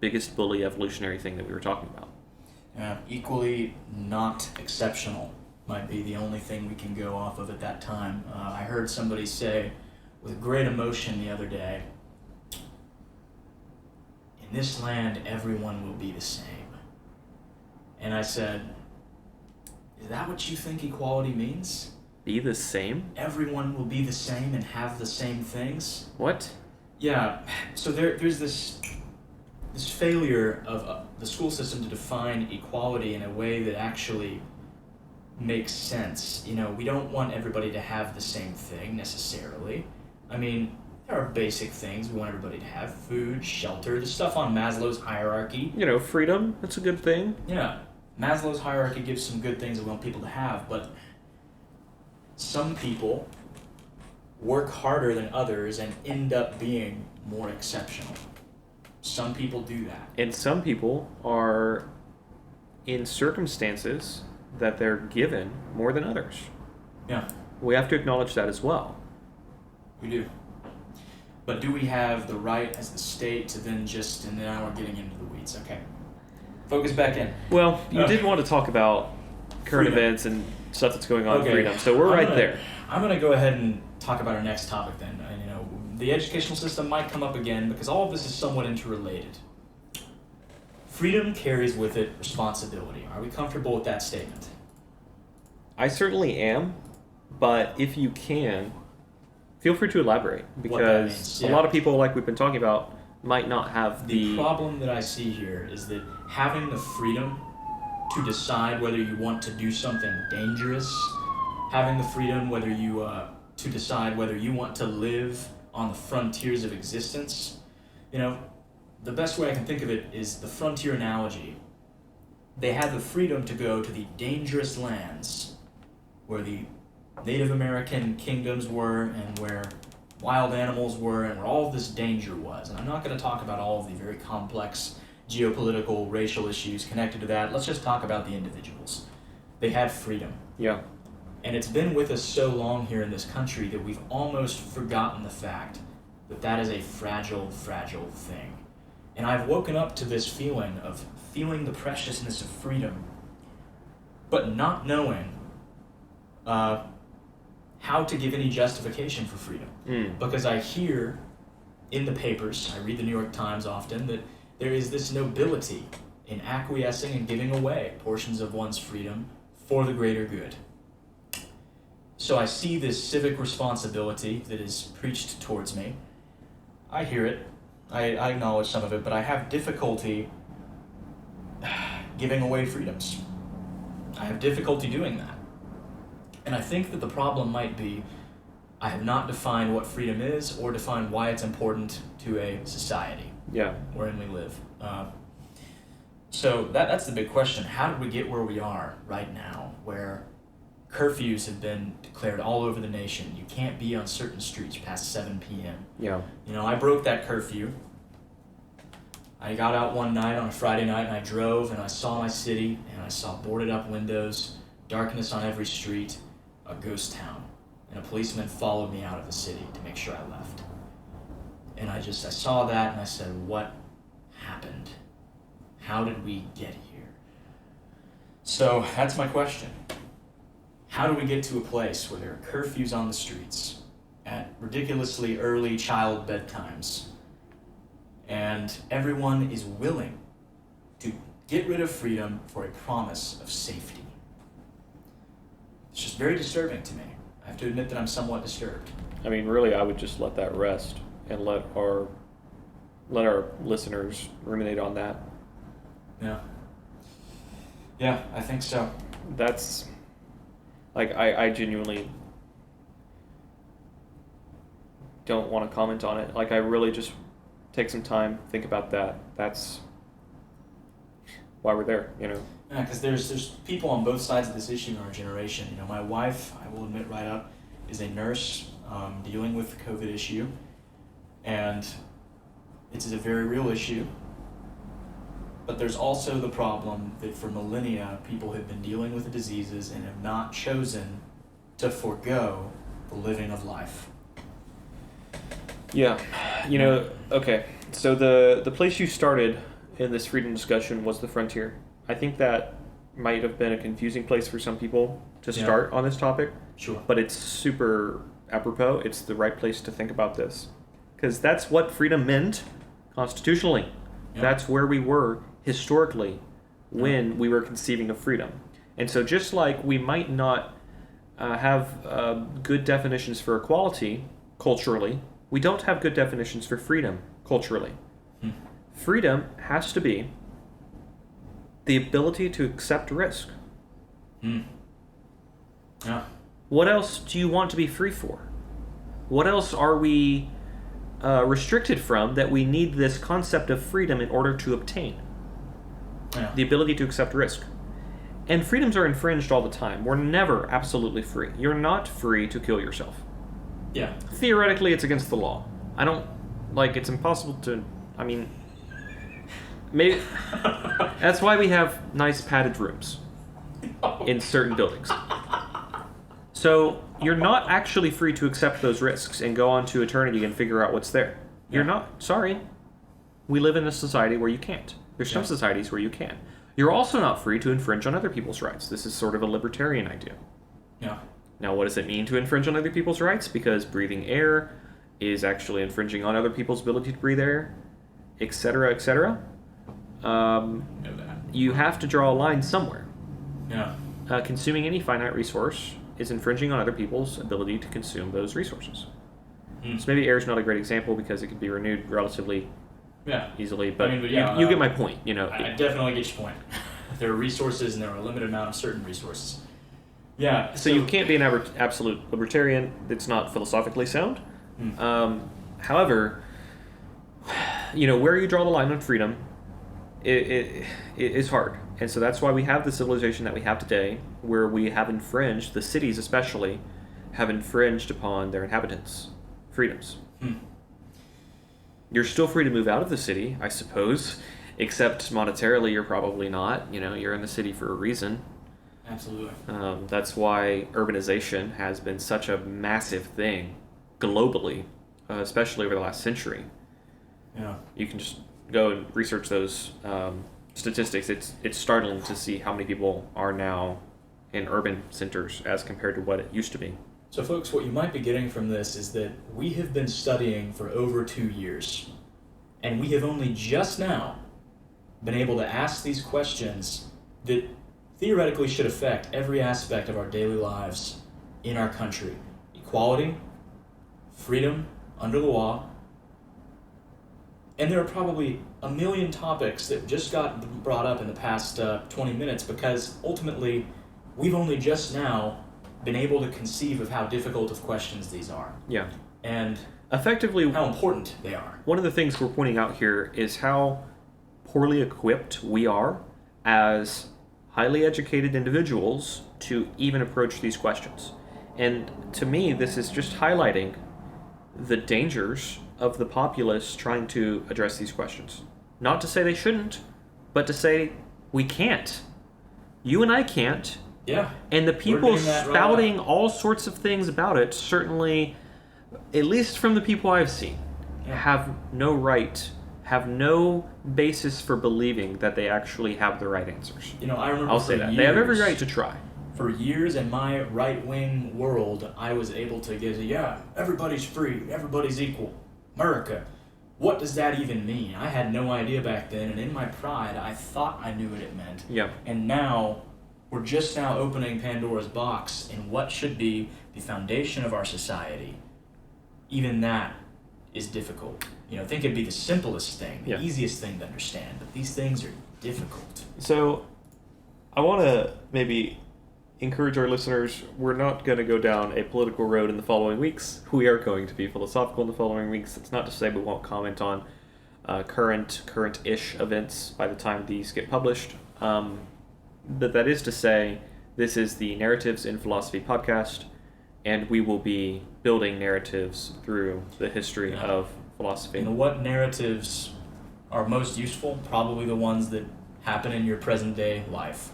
biggest bully evolutionary thing that we were talking about. Equally not exceptional might be the only thing we can go off of at that time. I heard somebody say with great emotion the other day, in this land, everyone will be the same. And I said, is that what you think equality means? Be the same? Everyone will be the same and have the same things? What? Yeah, so there's this failure of the school system to define equality in a way that actually makes sense. You know, we don't want everybody to have the same thing necessarily. I mean, there are basic things we want everybody to have: food, shelter, the stuff on Maslow's hierarchy. You know, freedom, that's a good thing. Yeah, Maslow's hierarchy gives some good things that we want people to have, but some people work harder than others and end up being more exceptional. Some people do that. And some people are in circumstances that they're given more than others. Yeah. We have to acknowledge that as well. We do. But do we have the right as the state to then and now we're getting into the weeds. Okay. Focus back in. Well, you did want to talk about current events and stuff that's going on in freedom, so we're there. I'm going to go ahead and talk about our next topic then. And, you know, the educational system might come up again because all of this is somewhat interrelated. Freedom carries with it responsibility. Are we comfortable with that statement? I certainly am, but if you can, feel free to elaborate, because a lot of people, like we've been talking about, might not have the problem that I see here is that having the freedom to decide whether you want to do something dangerous, having the freedom to decide whether you want to live on the frontiers of existence. You know, the best way I can think of it is the frontier analogy. They had the freedom to go to the dangerous lands where the Native American kingdoms were and where wild animals were and where all of this danger was. And I'm not going to talk about all of the very complex geopolitical, racial issues connected to that. Let's just talk about the individuals. They had freedom. Yeah. And it's been with us so long here in this country that we've almost forgotten the fact that that is a fragile, fragile thing. And I've woken up to this feeling of feeling the preciousness of freedom, but not knowing how to give any justification for freedom. Because I hear in the papers, I read the New York Times often, that there is this nobility in acquiescing and giving away portions of one's freedom for the greater good. So I see this civic responsibility that is preached towards me. I hear it. I acknowledge some of it, but I have difficulty giving away freedoms. I have difficulty doing that. And I think that the problem might be I have not defined what freedom is or defined why it's important to a society wherein we live. So that's the big question. How did we get where we are right now, where curfews have been declared all over the nation? You can't be on certain streets past 7 p.m. Yeah. You know, I broke that curfew. I got out one night on a Friday night and I drove and I saw my city and I saw boarded up windows, darkness on every street, a ghost town. And a policeman followed me out of the city to make sure I left. And I saw that and I said, what happened? How did we get here? So that's my question. How do we get to a place where there are curfews on the streets at ridiculously early child bedtimes, and everyone is willing to get rid of freedom for a promise of safety? It's just very disturbing to me. I have to admit that I'm somewhat disturbed. I mean, really, I would just let that rest and let our listeners ruminate on that. Yeah, I think so. That's, like, I genuinely don't want to comment on it. Like, I really just take some time, think about that. That's why we're there, you know? Yeah, because there's people on both sides of this issue in our generation. You know, my wife, I will admit right up, is a nurse dealing with the COVID issue, and it is a very real issue. But there's also the problem that for millennia, people have been dealing with the diseases and have not chosen to forego the living of life. Yeah, you know, okay, so the place you started in this freedom discussion was the frontier. I think that might have been a confusing place for some people to start on this topic. Sure. But it's super apropos. It's the right place to think about this. Because that's what freedom meant constitutionally. Yeah. That's where we were historically when we were conceiving of freedom. And so just like we might not have good definitions for equality culturally, we don't have good definitions for freedom culturally. Freedom has to be the ability to accept risk. Yeah. What else do you want to be free for? What else are we restricted from that we need this concept of freedom in order to obtain? Yeah. The ability to accept risk. And freedoms are infringed all the time. We're never absolutely free. You're not free to kill yourself. Yeah. Theoretically, it's against the law. It's impossible to, maybe, that's why we have nice padded rooms in certain buildings. So, you're not actually free to accept those risks and go on to eternity and figure out what's there. You're not. Sorry. We live in a society where you can't. There's some societies where you can. You're also not free to infringe on other people's rights. This is sort of a libertarian idea. Yeah. Now, what does it mean to infringe on other people's rights? Because breathing air is actually infringing on other people's ability to breathe air, etc., etc. You have to draw a line somewhere. Yeah. Consuming any finite resource is infringing on other people's ability to consume those resources. So maybe air is not a great example because it can be renewed relatively easily, but, you get my point. You know, I definitely get your point. There are resources and there are a limited amount of certain resources. Yeah. So you can't be an absolute libertarian. It's not philosophically sound. However, where you draw the line on freedom, it is hard. And so that's why we have the civilization that we have today, where we have infringed, the cities especially, have infringed upon their inhabitants' freedoms. You're still free to move out of the city, I suppose, except monetarily you're probably not. You're in the city for a reason. Absolutely. That's why urbanization has been such a massive thing globally, especially over the last century. Yeah. You can just go and research those statistics. It's startling to see how many people are now in urban centers as compared to what it used to be. So folks, what you might be getting from this is that we have been studying for over 2 years, and we have only just now been able to ask these questions that theoretically should affect every aspect of our daily lives in our country. Equality, freedom under the law, and there are probably a million topics that just got brought up in the past 20 minutes because ultimately we've only just now been able to conceive of how difficult of questions these are. Yeah. And effectively, how important they are. One of the things we're pointing out here is how poorly equipped we are as highly educated individuals to even approach these questions. And to me, this is just highlighting the dangers of the populace trying to address these questions. Not to say they shouldn't, but to say we can't. You and I can't. Yeah. And the people spouting all sorts of things about it, certainly, at least from the people I've seen, have no right, have no basis for believing that they actually have the right answers. I remember I'll say that. They have every right to try. For years in my right-wing world, I was able to get, everybody's free, everybody's equal, America. What does that even mean? I had no idea back then, and in my pride, I thought I knew what it meant. Yeah. And now, we're just now opening Pandora's box in what should be the foundation of our society. Even that is difficult. Think it'd be the simplest thing, the easiest thing to understand, but these things are difficult. So, I want to maybe encourage our listeners, we're not going to go down a political road in the following weeks. We are going to be philosophical in the following weeks. It's not to say we won't comment on current-ish events by the time these get published. But that is to say, this is the Narratives in Philosophy podcast, and we will be building narratives through the history of philosophy. What narratives are most useful? Probably the ones that happen in your present-day life.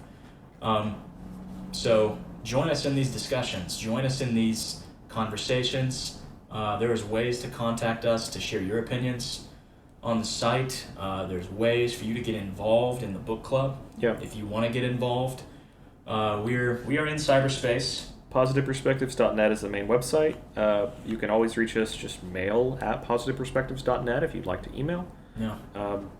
So join us in these discussions. Join us in these conversations. There's ways to contact us to share your opinions on the site. There's ways for you to get involved in the book club if you want to get involved. We are in cyberspace. PositivePerspectives.net is the main website. You can always reach us, just mail at PositivePerspectives.net if you'd like to email. Yeah.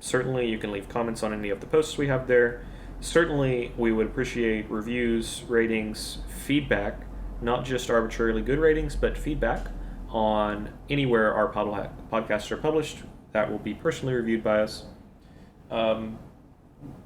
Certainly you can leave comments on any of the posts we have there. Certainly we would appreciate reviews, ratings, feedback, not just arbitrarily good ratings, but feedback on anywhere our podcasts are published. That will be personally reviewed by us.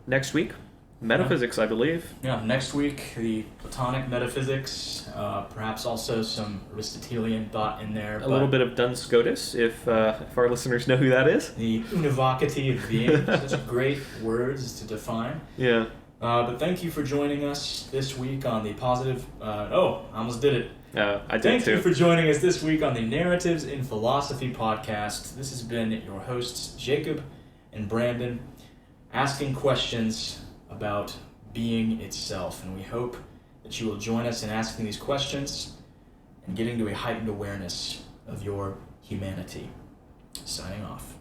Next week, metaphysics, I believe. Yeah, next week, the Platonic metaphysics, perhaps also some Aristotelian thought in there. A little bit of Duns Scotus, if our listeners know who that is. The univocity of being. Such great words to define. Yeah. But thank you for joining us this week on the Positive... I almost did it. I did Thank too. you for joining us this week on the Narratives in Philosophy podcast. This has been your hosts, Jacob and Brandon, asking questions about being itself. And we hope that you will join us in asking these questions and getting to a heightened awareness of your humanity. Signing off.